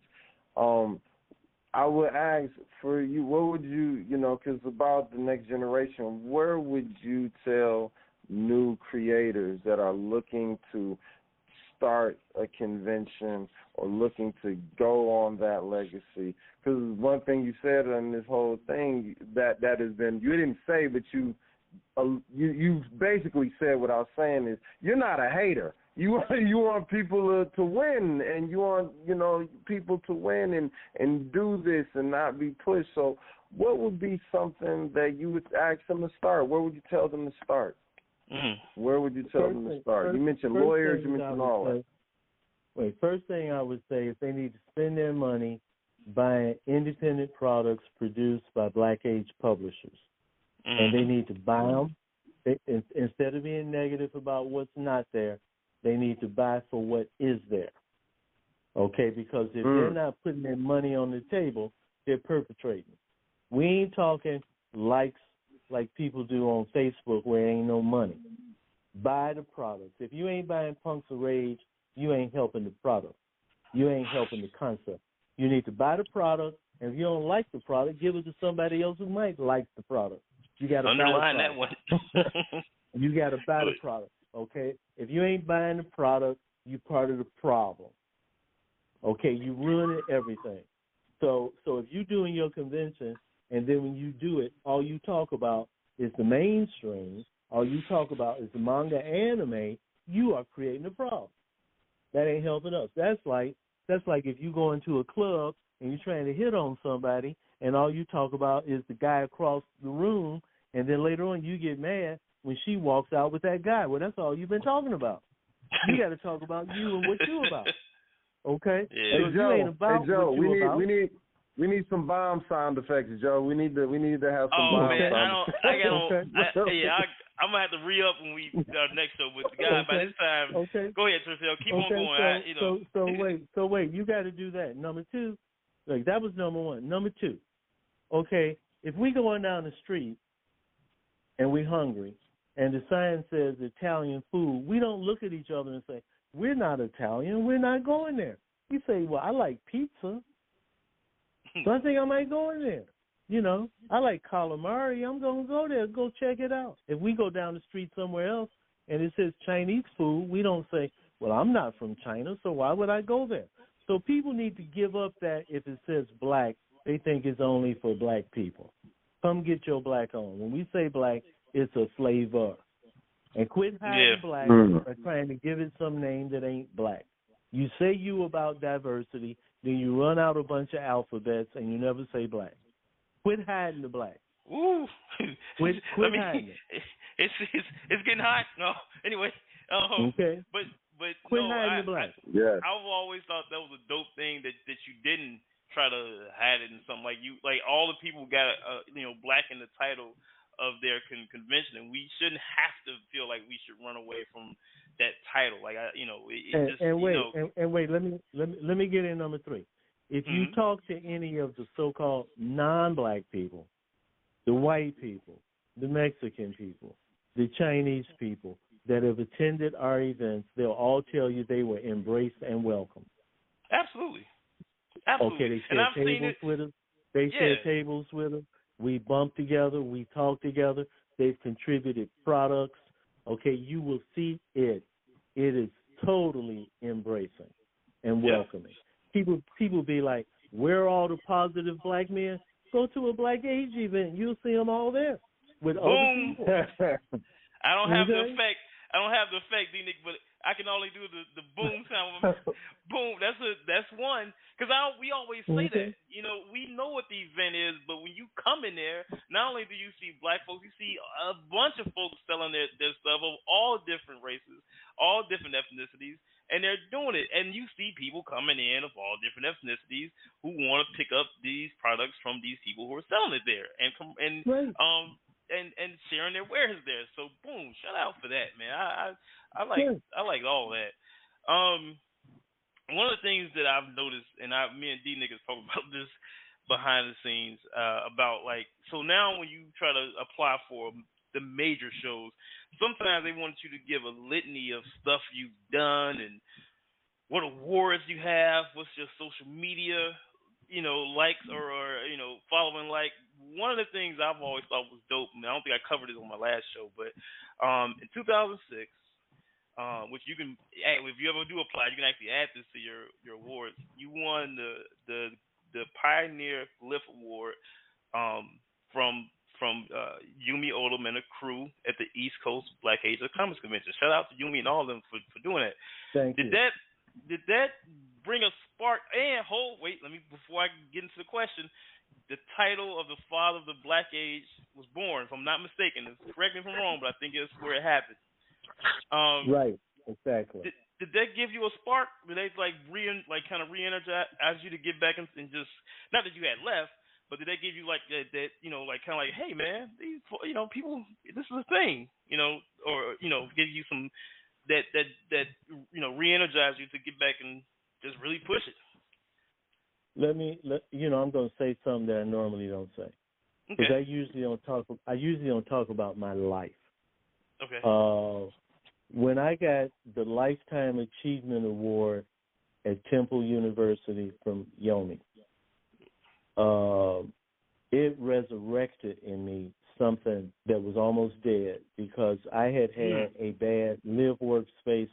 I would ask for you, what would you, because about the next generation, where would you tell new creators that are looking to start a convention or looking to go on that legacy? Because one thing you said on this whole thing that has been, you didn't say, but you you basically said what I was saying is you're not a hater. You want people to win, and you want people to win and do this and not be pushed. So what would be something that you would ask them to start? Where would you tell them to start? Where would you tell them to start? You mentioned lawyers. You mentioned all that. First thing I would say is they need to spend their money buying independent products produced by black-age publishers. And they need to buy them. Instead of being negative about what's not there, they need to buy for what is there. Okay? Because if they're not putting their money on the table, they're perpetrating. We ain't talking likes like people do on Facebook where ain't no money. Buy the products. If you ain't buying Punks of Rage, you ain't helping the product. You ain't helping the concept. You need to buy the product, and if you don't like the product, give it to somebody else who might like the product. You got to underline that one. You got to buy the product, okay? If you ain't buying the product, you're part of the problem. Okay, you ruining everything. So if you're doing your convention, and then when you do it, all you talk about is the mainstream, all you talk about is the manga anime, you are creating a problem. That ain't helping us. That's like if you go into a club and you're trying to hit on somebody, and all you talk about is the guy across the room, and then later on you get mad when she walks out with that guy. Well, that's all you've been talking about. You got to talk about you and what you're about. Okay? Yeah. So Joe, you ain't about Joe, what you're about. We need some bomb sound effects, Joe. We need to have some bomb man, sound effects. I'm gonna have to re-up when we next show with the guy. By this time, go ahead, Turtel. Keep on going. So wait. You got to do that. Number two, like that was number one. Number two, okay, if we going down the street and we hungry and the sign says Italian food, we don't look at each other and say, we're not Italian, we're not going there. We say, well, I like pizza, so I think I might go in there. I like calamari, I'm going to go there, go check it out. If we go down the street somewhere else and it says Chinese food, we don't say, well, I'm not from China, so why would I go there? So people need to give up that if it says black, they think it's only for black people. Come get your black on. When we say black, it's a flavor. And quit hiding black or trying to give it some name that ain't black. You say you about diversity, then you run out a bunch of alphabets and you never say black. Quit hiding the black. Ooh. Quit hiding it. It's getting hot. No. Anyway. Okay. But quit hiding the black. I've always thought that was a dope thing that you didn't try to hide it in something like all the people got black in the title of their convention, and we shouldn't have to feel like we should run away from that title. Like wait, let me get in number three. If you talk to any of the so-called non-black people, the white people, the Mexican people, the Chinese people that have attended our events, they'll all tell you they were embraced and welcomed. Absolutely. Okay, they share tables with us. They share tables with us. We bump together. We talk together. They've contributed products. Okay, you will see it. It is totally embracing and welcoming. People be like, where are all the positive black men? Go to a black age event. You'll see them all there with other people. I don't have the effect, D-Nick, but I can only do the boom sound. Boom. That's one. Because we always say that. We know what the event is, but when you come in there, not only do you see black folks, you see a bunch of folks selling their stuff of all different races, all different ethnicities, and they're doing it. And you see people coming in of all different ethnicities who want to pick up these products from these people who are selling it there and sharing their wares there. So boom, shout out for that, man. I like all that. One of the things that I've noticed, and me and D niggas talk about this behind the scenes, about so now when you try to apply for the major shows, sometimes they want you to give a litany of stuff you've done and what awards you have, what's your social media, likes or following. Like, one of the things I've always thought was dope, and I don't think I covered it on my last show, but in 2006, which you can, if you ever do apply, you can actually add this to your awards. You won the Pioneer Lift Award from Yumi Odom and a crew. crew at the East Coast Black Asia Comics Convention. Shout out to Yumi and all of them for doing that. Thank you. Did that bring a spark? And before I get into the question, the title of the father of the Black Age was born, if I'm not mistaken. Correct me if I'm wrong, but I think it's where it happened. Right, exactly. Did that give you a spark? Did they kind of re-energize you to get back and just, not that you had left, but did they give you that hey man, these people, this is a thing, or give you some that re-energize you to get back and just really push it? I'm going to say something that I normally don't say, because I usually don't talk about my life. Okay. When I got the Lifetime Achievement Award at Temple University from Yomi, it resurrected in me something that was almost dead, because I had a bad live workspace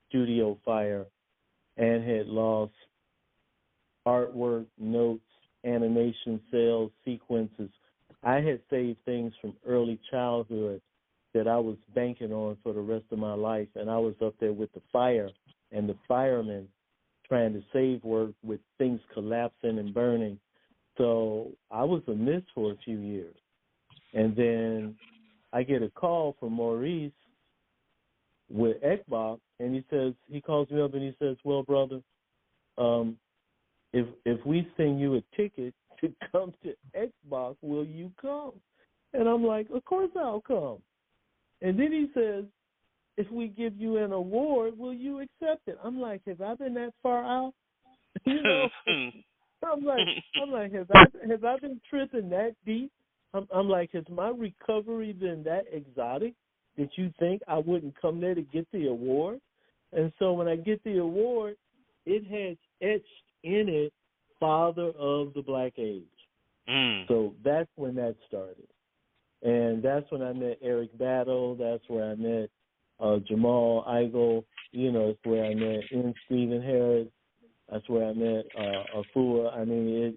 studio fire and had lost artwork, notes, animation cells, sequences. I had saved things from early childhood that I was banking on for the rest of my life, and I was up there with the fire and the firemen trying to save work with things collapsing and burning. So I was amiss for a few years. And then I get a call from Maurice with Ekbach, and he calls me up and he says, well, brother, if we send you a ticket to come to Ekbach, will you come? And I'm like, of course I'll come. And then he says, if we give you an award, will you accept it? I'm like, have I been that far out? I'm like, have I been tripping that deep? I'm like, has my recovery been that exotic that you think I wouldn't come there to get the award? And so when I get the award, it has etched in it Father of the Black Age. So that's when that started. And that's when I met Eric Battle. That's where I met Jamal Igle. It's where I met N. Stephen Harris. That's where I met Afua. I mean,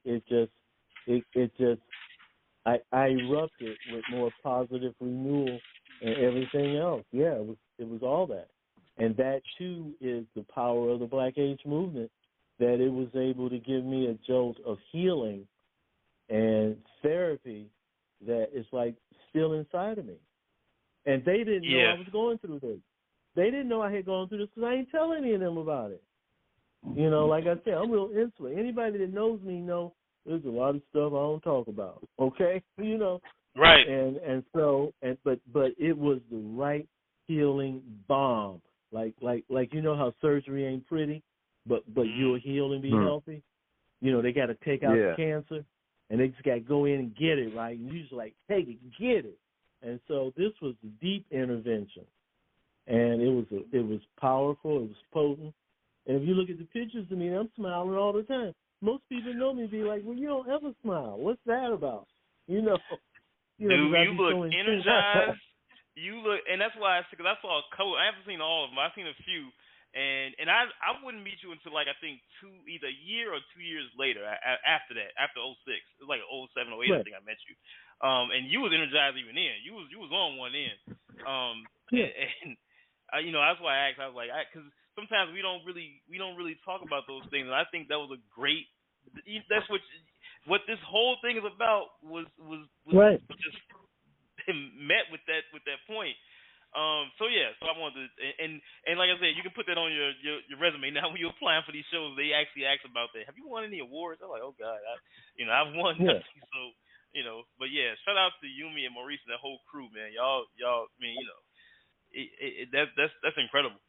I erupted with more positive renewal and everything else. Yeah, it was all that. And that, too, is the power of the Black Age movement, that it was able to give me a jolt of healing and therapy that is like still inside of me. And they didn't know I was going through this. They didn't know I had gone through this because I ain't tell any of them about it. Like I said, I'm real insular. Anybody that knows me know there's a lot of stuff I don't talk about. Okay? Right. And so but it was the right healing bomb. Like how surgery ain't pretty, but you'll heal and be healthy. They got to take out the cancer, and they just got to go in and get it, right? And you just like, take it, get it. And so this was a deep intervention, and it was powerful, it was potent. And if you look at the pictures of me, I'm smiling all the time. Most people know me be like, well, you don't ever smile. What's that about? Dude, you look energized. You look, and that's why because I saw a couple. I haven't seen all of them. I've seen a few, and I wouldn't meet you until I think either a year or 2 years later. After that, after 06, it was like 07, 08. I think I met you. And you was energized even then. You was on one end. And that's why I asked. I was like, because sometimes we don't really talk about those things, and I think that was a great. That's what this whole thing is about was just met with that point. So I wanted to, and like I said, you can put that on your resume now when you're applying for these shows. They actually ask about that. Have you won any awards? I'm like, oh God, I've won nothing. So but shout out to Yumi and Maurice and that whole crew, man. Y'all, I mean, that's incredible.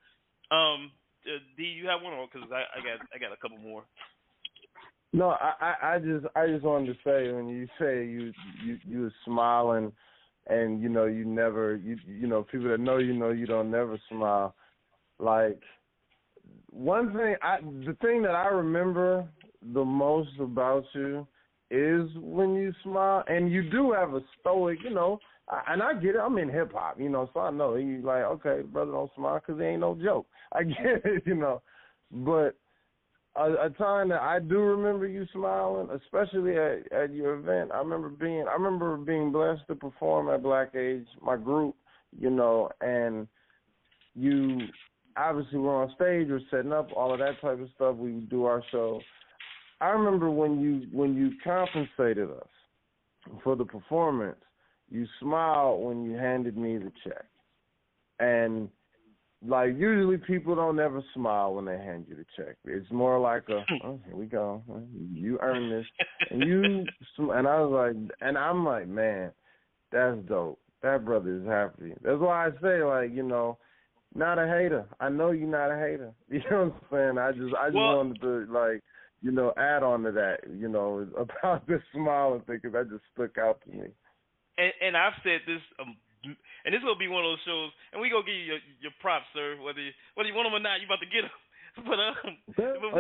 D, you have one, or because I got a couple more. No, I just wanted to say, when you say you were smiling, and you never people that know you don't never smile. Like, one thing, the thing that I remember the most about you is when you smile, and you do have a stoic, and I get it. I'm in hip hop, so I know you like, okay, brother, don't smile because it ain't no joke. I get it, but a time that I do remember you smiling, especially at your event. I remember being blessed to perform at Black Age, my group, and you obviously were on stage, we're setting up all of that type of stuff. We would do our show. I remember when you compensated us for the performance, you smiled when you handed me the check. And like usually people don't ever smile when they hand you the check. It's more like here we go. You earned this. And I was like, and I'm like, man, that's dope. That brother is happy. That's why I say, like, not a hater. I know you're not a hater. You know what I'm saying? I just wanted to, like, add on to that, about this smiling thing, because that just stuck out to me. And I've said this, and this will be one of those shows, and we gonna give you your props, sir. Whether you want them or not, you about to get them. But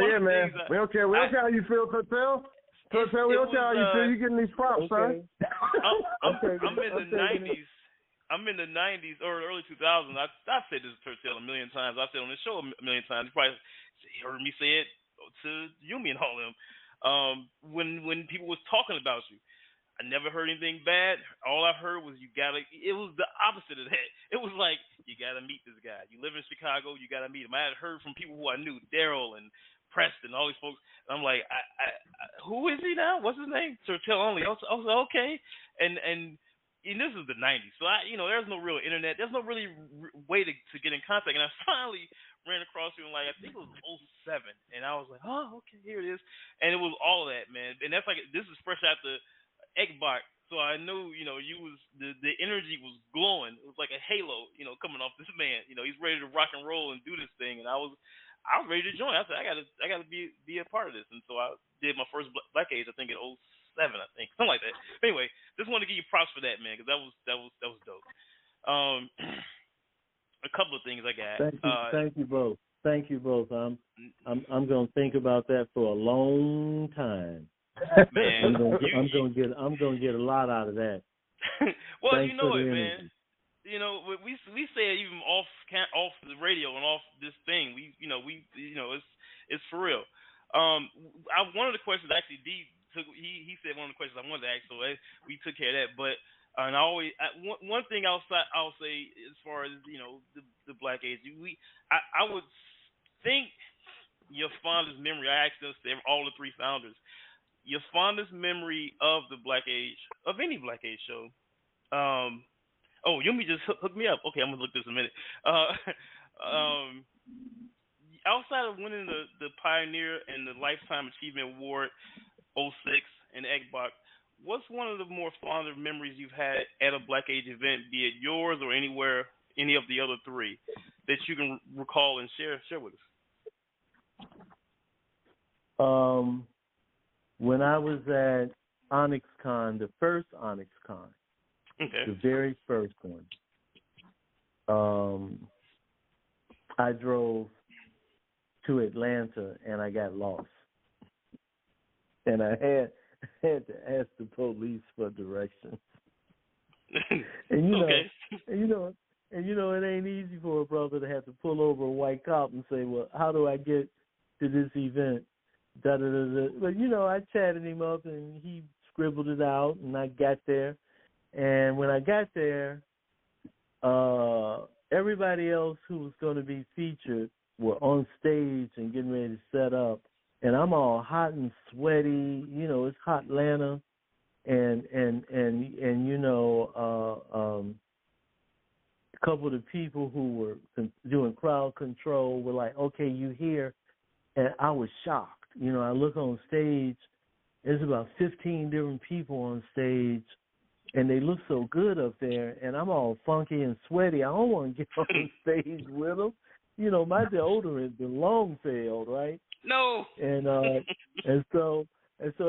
yeah, man. We don't care. We don't care how you feel, Turtel. Turtel, we don't care how you feel. You getting these props, okay. Son. I'm in the 90s. I'm in the 90s or early 2000s. I've said this to Turtel a million times. I've said on this show a million times. You probably heard me say it to Yumi and all them. When people was talking about you, I never heard anything bad. All I heard was it was the opposite of that. It was like, you gotta meet this guy. You live in Chicago, you gotta meet him. I had heard from people who I knew, Daryl and Preston, all these folks. And I'm like, who is he now? What's his name? Turtel Onli. I was like, okay. And this is the 90s, so there's no real internet. There's no really way to get in contact. And I finally ran across you in, like, I think it was 07, and I was like, oh, okay, here it is. And it was all of that, man. And that's like, this is fresh after Ekbach, so I knew, you was the energy was glowing. It was like a halo, coming off this man. He's ready to rock and roll and do this thing, and I was ready to join. I said, I gotta be a part of this, and so I did my first Black Age, I think in 07, I think, something like that. But anyway, just wanted to give you props for that, man, because that was dope. A couple of things I got. Thank you both. I'm gonna think about that for a long time. Man, I'm gonna get a lot out of that. Well, Thanks for the man. We say it even off the radio and off this thing. It's for real. One of the questions actually he said one of the questions I wanted to ask, so we took care of that. But and one thing I'll say as far as the Black Age, I would think your fondest memory. I asked us all the three founders. Your fondest memory of the Black Age, of any Black Age show. Yumi just hooked me up. Okay, I'm gonna look this in a minute. Outside of winning the Pioneer and the Lifetime Achievement Award 06 in Ekbach, what's one of the more fonder memories you've had at a Black Age event, be it yours or any of the other three, that you can recall and share with us? When I was at OnyxCon, the first OnyxCon, okay, the very first one, I drove to Atlanta and I got lost, and I had to ask the police for directions. And okay. it ain't easy for a brother to have to pull over a white cop and say, well, how do I get to this event? Da, da, da, da. But, I chatted him up and he scribbled it out and I got there. And when I got there, everybody else who was going to be featured were on stage and getting ready to set up. And I'm all hot and sweaty. It's hot Atlanta. And a couple of the people who were doing crowd control were like, okay, you here. And I was shocked. I look on stage, there's about 15 different people on stage, and they look so good up there, and I'm all funky and sweaty. I don't want to get on stage with them. My deodorant been long failed, right? No. And so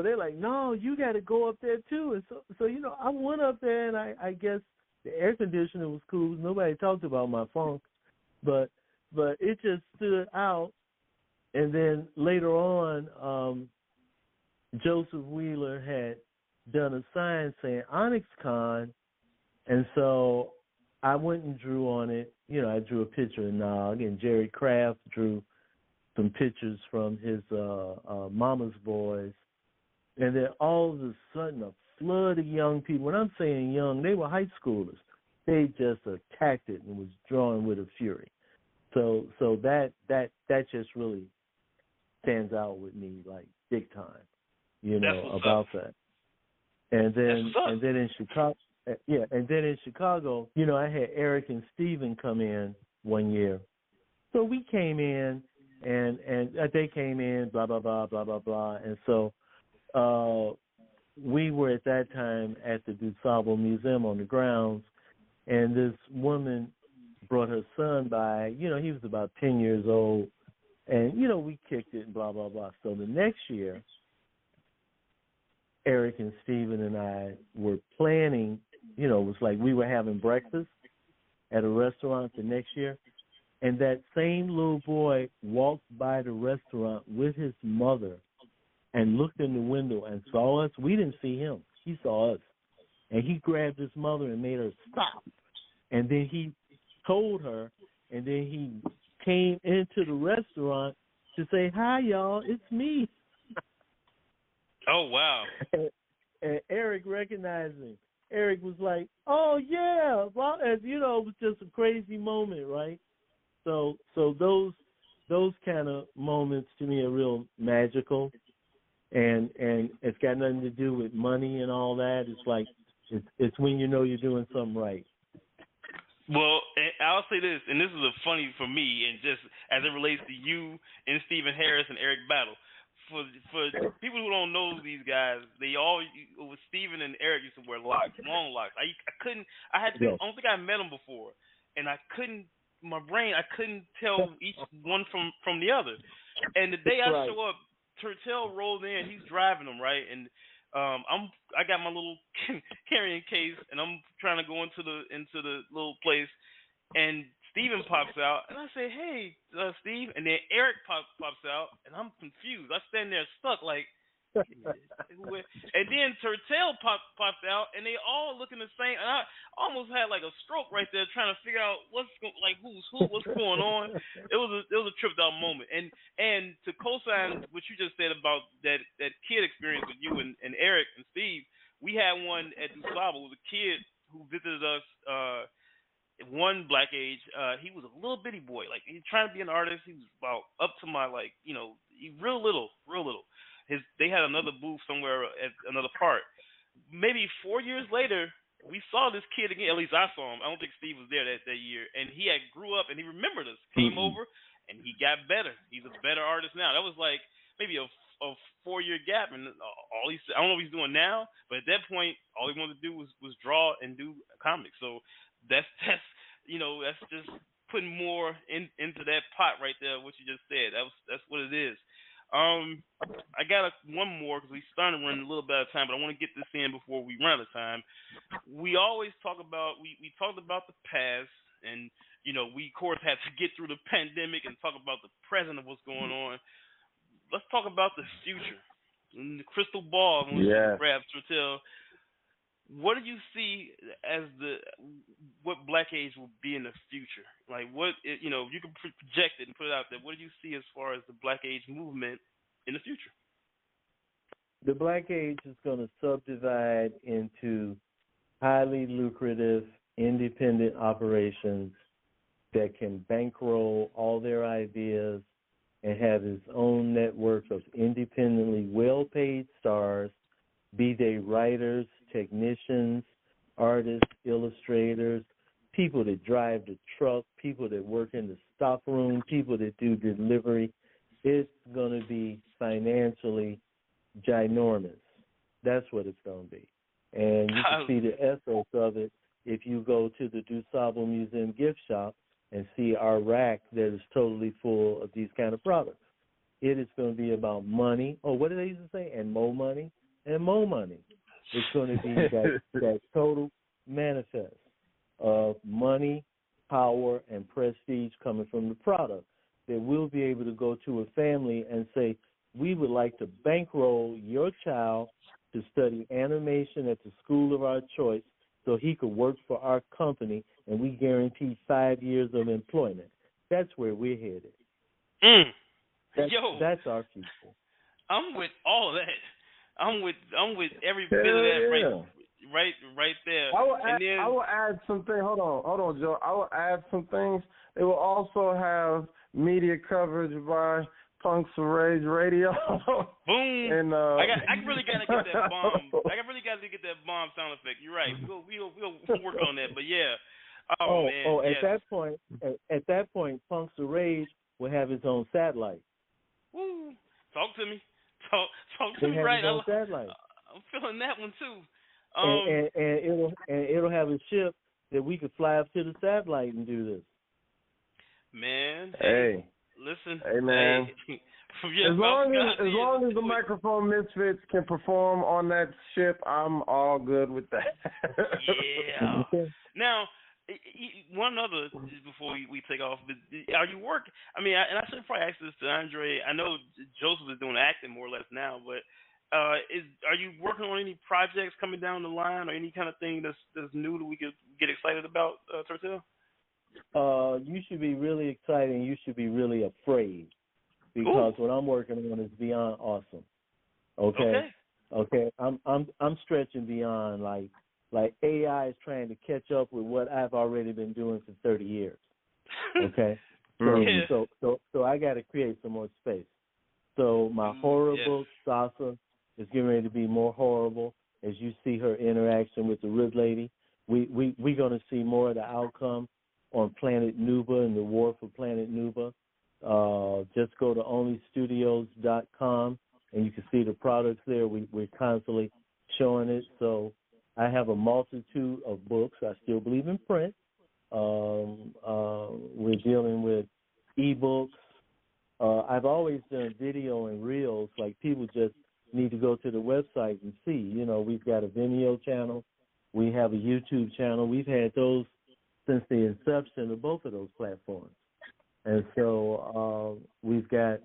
they're like, no, you got to go up there too. And so I went up there, and I guess the air conditioner was cool. Nobody talked about my funk, but it just stood out. And then later on, Joseph Wheeler had done a sign saying OnyxCon, and so I went and drew on it. I drew a picture of Nog, and Jerry Kraft drew some pictures from his Mama's Boys, and then all of a sudden a flood of young people. When I'm saying young, they were high schoolers. They just attacked it and was drawn with a fury. So that just really stands out with me like big time, about that. And then in Chicago, I had Eric and Steven come in one year. So we came in and they came in, blah blah blah blah blah blah, and so we were at that time at the DuSable Museum on the grounds, and this woman brought her son by. He was about 10 years old, and we kicked it and blah blah blah. So the next year, Eric and Steven and I were planning. It was like we were having breakfast at a restaurant the next year, and that same little boy walked by the restaurant with his mother and looked in the window and saw us. We didn't see him. He saw us. And he grabbed his mother and made her stop. And then he told her, and then he came into the restaurant to say, "Hi, y'all, it's me." Oh, wow. And Eric recognized me. Eric was like, "Oh, yeah." Well, as it was just a crazy moment, right? So those kind of moments to me are real magical. And it's got nothing to do with money and all that. It's like it's when you're doing something right. Well, I'll say this, and this is funny for me, and just as it relates to you and Stephen Harris and Eric Battle. For people who don't know these guys, they all with Stephen and Eric used to wear locks, long locks. I don't think I met them before, and I couldn't tell each one from the other. And the day I show up, Turtel rolled in. He's driving them, right? And I got my little carrying case, and I'm trying to go into the little place, and Steven pops out, and I say, "Hey, Steve," and then Eric pops out, and I'm confused. I stand there stuck, like, and then Turtel popped out, and they all looking the same, and I almost had like a stroke right there, trying to figure out who's who, what's going on. It was a tripped out moment, and to co-sign what you just said about that kid experience with you and Eric and Steve, we had one at DuSable. It was a kid who visited us. One black age, he was a little bitty boy. Like, he was trying to be an artist. He was about up to my, real little. They had another booth somewhere at another part. Maybe 4 years later, we saw this kid again. At least I saw him. I don't think Steve was there that year. And he had grew up, and he remembered us. Came over, and he got better. He's a better artist now. That was like maybe a 4-year gap, and I don't know what he's doing now, but at that point, all he wanted to do was draw and do comics. So that's just putting more into that pot right there. What you just said, that's what it is. I got one more because we started running a little bit out of time, but I want to get this in before we run out of time. We always talk about we talked about the past, and we of course had to get through the pandemic and talk about the present of what's going on. Let's talk about the future. The crystal ball. Grab Turtel. What do you see as what Black Age will be in the future? Like, what you can project it and put it out there. What do you see as far as the Black Age movement in the future? The Black Age is going to subdivide into highly lucrative, independent operations that can bankroll all their ideas and have its own network of independently well-paid stars, be they writers, technicians, artists, illustrators, people that drive the truck, people that work in the stock room, people that do delivery. It's going to be financially ginormous. That's what it's going to be. And you can see the essence of it if you go to the DuSable Museum gift shop and see our rack that is totally full of these kind of products. It is going to be about money. Oh, what did they used to say? And more money and more money. It's going to be that total manifest of money, power, and prestige coming from the product that we'll be able to go to a family and say, we would like to bankroll your child to study animation at the school of our choice so he could work for our company, and we guarantee 5 years of employment. That's where we're headed. That's our people. I'm with all of that. I'm with every bit of that right there. I will add some things. Hold on, Joe. I will add some things. They will also have media coverage by PUNXofRAGE Radio. Boom! And I really gotta get that bomb. I really gotta get that bomb sound effect. You're right. We'll work on that. But yeah. Man. At that point, PUNXofRAGE will have its own satellite. Woo! Talk to me. Talk to me right. I'm feeling that one too. And it'll have a ship that we could fly up to the satellite and do this. Man, hey, listen, hey man. Hey, as long as the Microphone Misfits can perform on that ship, I'm all good with that. Yeah. Now, one other just before we take off, but are you I mean, I should probably ask this to Andre. I know Joseph is doing acting more or less now, but are you working on any projects coming down the line, or any kind of thing that's new that we could get excited about, Turtel? You should be really excited, and you should be really afraid, because what I'm working on is beyond awesome. Okay. I'm stretching beyond like AI is trying to catch up with what I've already been doing for 30 years. Okay. So I got to create some more space. So my horror book, Sasa, is getting ready to be more horrible. As you see her interaction with the Rib Lady, we're going to see more of the outcome on Planet Nuba and the war for Planet Nuba. Just go to onlystudios.com and you can see the products there. We're constantly showing it. So I have a multitude of books. I still believe in print. We're dealing with ebooks. I've always done video and reels. Like, people just need to go to the website and see. You know, we've got a Vimeo channel. We have a YouTube channel. We've had those since the inception of both of those platforms. And so we've got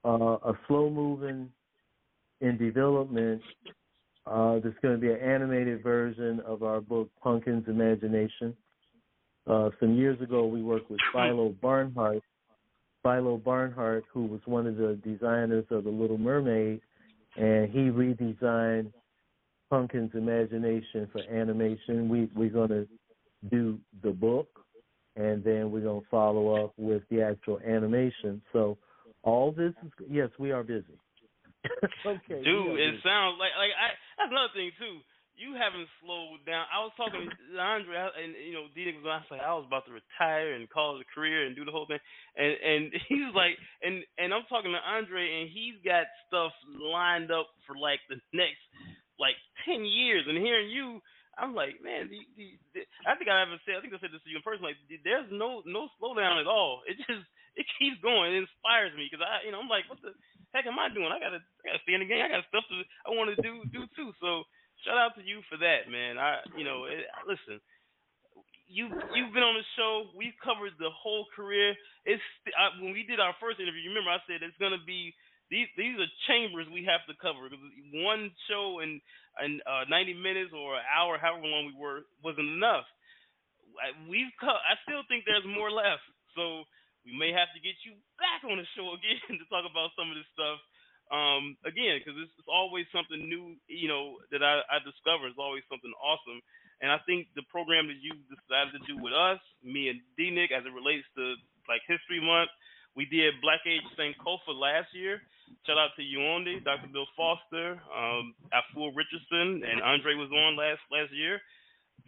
a slow-moving in development. There's going to be an animated version of our book, Pumpkin's Imagination. Some years ago, we worked with Philo Barnhart, who was one of the designers of The Little Mermaid, and he redesigned Pumpkin's Imagination for animation. We're going to do the book, and then we're going to follow up with the actual animation. So all this is, yes, we are busy. Okay, dude, it sounds like that's another thing too. You haven't slowed down. I was talking to Andre, and D-Nick was like, I was about to retire and call it a career and do the whole thing, and he was like, and I'm talking to Andre, and he's got stuff lined up for like the next 10 years, and hearing you, I'm like, man, I think I said this to you in person. Like, there's no slowdown at all. It keeps going. It inspires me, because I'm like, what the heck am I doing? I gotta stay in the game. I got stuff I want to do too. So shout out to you for that, man. Listen, you've been on the show. We've covered the whole career. When we did our first interview, you remember I said it's gonna be these are chambers we have to cover, because one show in 90 minutes or an hour, however long we were, wasn't enough. I still think there's more left. So we may have to get you back on the show again to talk about some of this stuff. Again, because it's always something new, that I discover. It's always something awesome. And I think the program that you decided to do with us, me and D-Nick, as it relates to Black History Month, we did Black Age Sankofa last year. Shout out to Yuonde, Dr. Bill Foster, Afua Richardson, and Andre was on last year.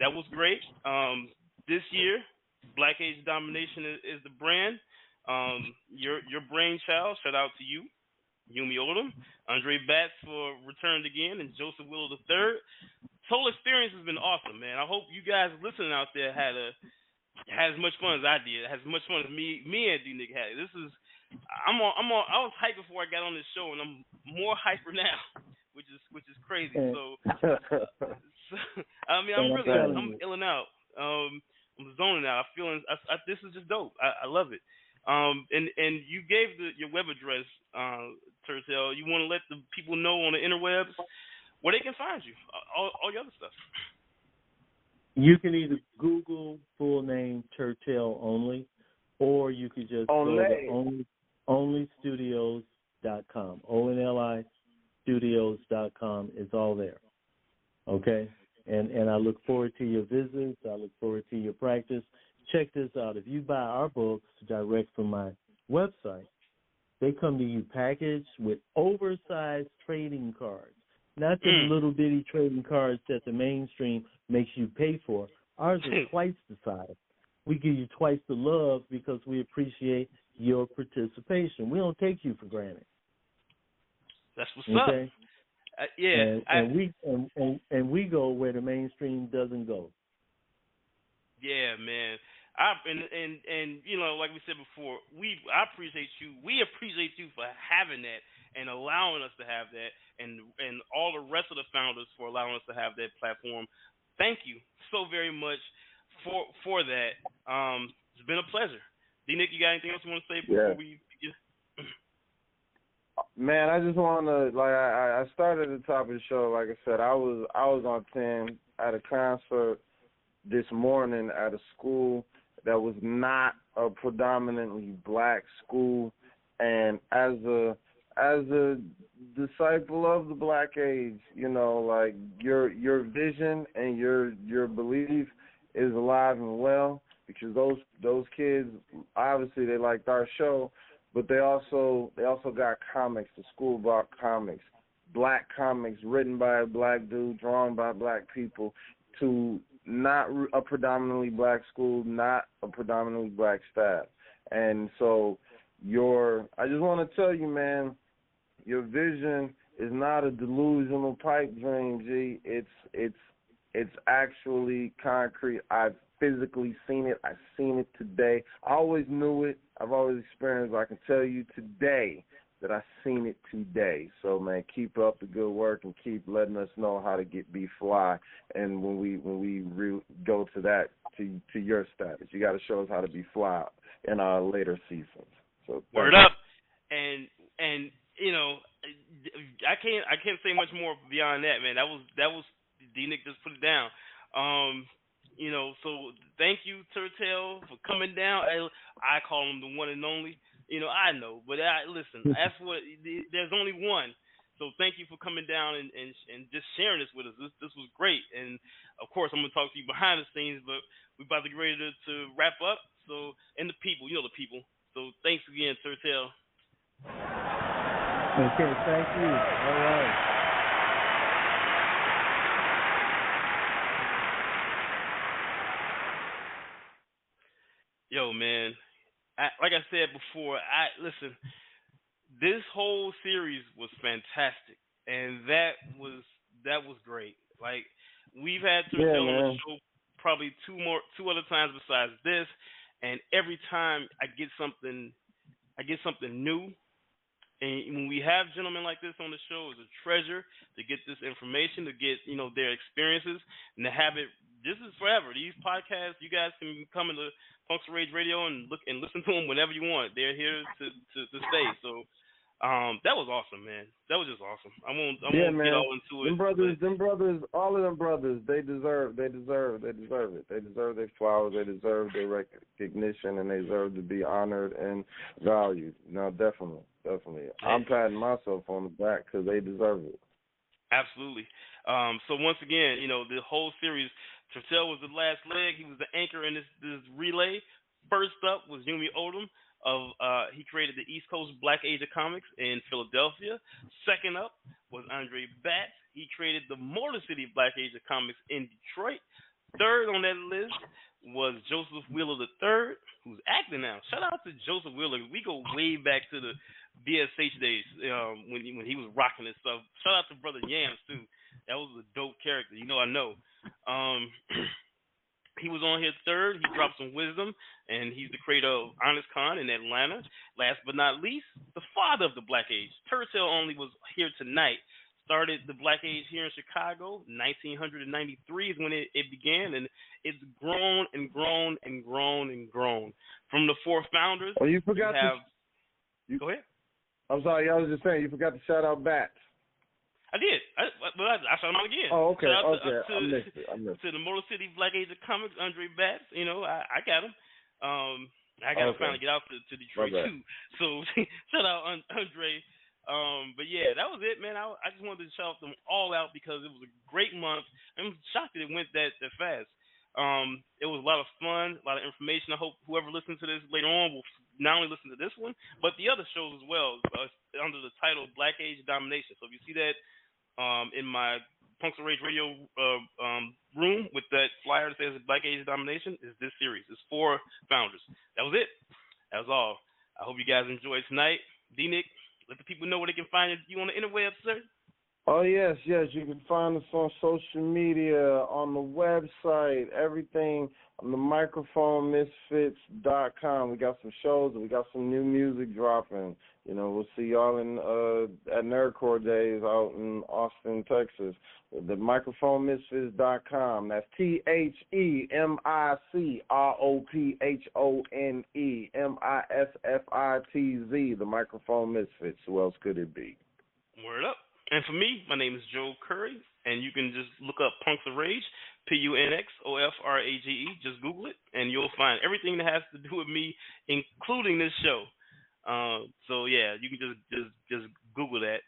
That was great. This year, Black Age Domination is the brand. Your brainchild. Shout out to you, Yumi Odom, Andre Batts for Returned Again, and Joseph Willow III. Total experience has been awesome, man. I hope you guys listening out there had as much fun as I did, as much fun as me and D-Nick had. I was hyped before I got on this show, and I'm more hyper now, which is crazy. So I'm illing out. I'm zoning out. This is just dope. I love it. And you gave your web address, Turtel. You want to let the people know on the interwebs where they can find you, all your other stuff. You can either Google full name Turtel Onli, or you could just go to OnlyStudios.com. ONLI Studios.com is all there. Okay? And I look forward to your visits. I look forward to your practice. Check this out. If you buy our books direct from my website, they come to you packaged with oversized trading cards. Not the little bitty trading cards that the mainstream makes you pay for. Ours are twice the size. We give you twice the love because we appreciate your participation. We don't take you for granted. That's what's okay? up. Yeah. And we go where the mainstream doesn't go. Yeah, man. And you know, like we said before, I appreciate you. We appreciate you for having that and allowing us to have that, and all the rest of the founders for allowing us to have that platform. Thank you so very much for that. It's been a pleasure. D-Nick, you got anything else you want to say before we begin? Man, I just want to, like, I started at the top of the show. Like I said, I was on 10 at a concert this morning at a school that was not a predominantly black school, and as a disciple of the Black Age, you know, like your vision and your belief is alive and well, because those kids, obviously they liked our show, but they also got comics. The school brought comics, black comics written by a black dude, drawn by black people, to not a predominantly black school, not a predominantly black staff. And so I just want to tell you, man, your vision is not a delusional pipe dream, G. It's actually concrete. I've physically seen it. I've seen it today. I always knew it. I've always experienced it. I can tell you today that I've seen it today. So, man, keep up the good work and keep letting us know how to be fly. And when we go to that, to your status, you got to show us how to be fly in our later seasons. So word up. And you know, I can't say much more beyond that, man. That was D-Nick just put it down. You know, so thank you, Turtel, for coming down. I call him the one and only. You know, I know, but listen, that's what. There's only one. So thank you for coming down and just sharing this with us. This was great. And of course, I'm gonna talk to you behind the scenes, but we're about to get ready to wrap up. So, and the people, you know, the people. So thanks again, Turtel. Okay, thank you. All right. Yo, man. Like I said before, listen. This whole series was fantastic, and that was great. Like, we've had Turtel on the show probably two other times besides this, and every time I get something new. And when we have gentlemen like this on the show, it's a treasure to get this information, to get, you know, their experiences, and to have it. This is forever. These podcasts, you guys can come into PUNXofRAGE Radio and listen to them whenever you want. They're here to stay. So that was awesome, man. That was just awesome. I won't get all into it. Them brothers, all of them brothers, they deserve it. They deserve their flowers. They deserve their recognition, and they deserve to be honored and valued. No, definitely. I'm patting myself on the back because they deserve it. Absolutely. So once again, you know, the whole series, Turtel was the last leg. He was the anchor in this relay. First up was Yumi Odom. He created the East Coast Black Age of Comics in Philadelphia. Second up was Andre Batts. He created the Motor City Black Age of Comics in Detroit. Third on that list was Joseph Wheeler III, who's acting now. Shout out to Joseph Wheeler. We go way back to the BSH days when he was rocking his stuff. Shout out to Brother Yams too. That was a dope character. You know, I know. He was on here third. He dropped some wisdom, and he's the creator of Honest Con in Atlanta. Last but not least, the father of the Black Age, Turtel Onli, was here tonight. Started the Black Age here in Chicago. 1993 is when it began, and it's grown and grown and grown and grown. From the four founders, oh, you forgot Go ahead. I'm sorry, I was just saying, you forgot to shout out Bats. I did. I shot him out again. Oh, okay. I missed it. To the Motor City Black Age of Comics, Andre Batts. You know, I got him. I gotta finally get out to Detroit too. So shout out Andre. But yeah, that was it, man. I just wanted to shout them all out because it was a great month. I'm shocked that it went that fast. It was a lot of fun, a lot of information. I hope whoever listens to this later on will not only listen to this one, but the other shows as well, under the title Black Age Domination. So if you see that in my PUNXofRAGE Radio room with that flyer that says Black Age Domination, is this series. It's 4 founders. That was it. That was all. I hope you guys enjoyed tonight. D-Nick, let the people know where they can find you on the interwebs, sir. Oh, yes. You can find us on social media, on the website, everything on the microphonemisfits.com. We got some shows. We got some new music dropping. You know, we'll see y'all at Nerdcore Days out in Austin, Texas. The microphonemisfits.com. That's THEMICROPHONE the Microphone Misfits. Who else could it be? Word up. And for me, my name is Joe Currie, and you can just look up PUNXofRAGE, PUNXofRAGE. Just Google it, and you'll find everything that has to do with me, including this show. So yeah, you can just Google that.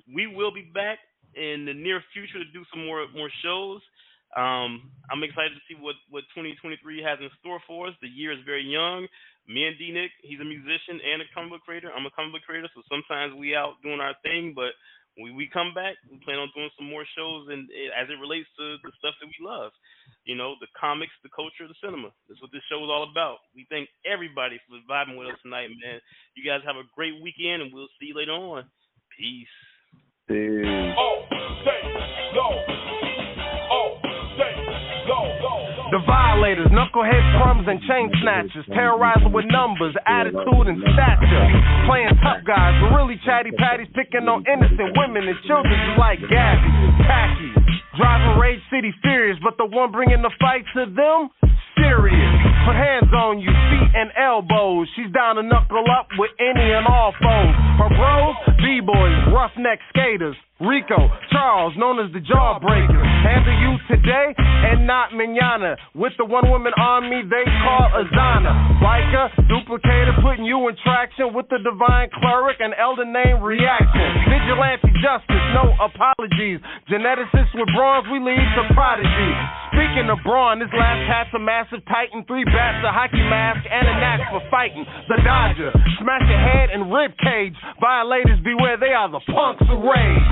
We will be back in the near future to do some more shows. I'm excited to see what 2023 has in store for us. The year is very young. Me and D-Nick, he's a musician and a comic book creator. I'm a comic book creator, so sometimes we out doing our thing, but when we come back, we plan on doing some more shows and as it relates to the stuff that we love. You know, the comics, the culture, the cinema. That's what this show is all about. We thank everybody for vibing with us tonight, man. You guys have a great weekend, and we'll see you later on. Peace. The violators, knuckleheads, crumbs, and chain snatchers, terrorizing with numbers, attitude, and stature. Playing tough guys, but really chatty patties, picking on innocent women and children just like Gabby, Tacky. Driving Rage City furious, but the one bringing the fight to them, serious. Put hands on you, feet and elbows. She's down to knuckle up with any and all foes. Her bros, B-boys, roughneck skaters. Rico, Charles, known as the Jawbreakers. Handle you today and not manana. With the one-woman army they call Azana. Biker, duplicator, putting you in traction with the divine cleric and elder name Reaction. Vigilante justice, no apologies. Geneticists with bronze, we lead to prodigy. Speaking of brawn, this last hat's a massive titan. 3 bats, a hockey mask, and a knack for fighting. The Dodger, smash your head and rib cage. Violators beware, they are the punks of rage.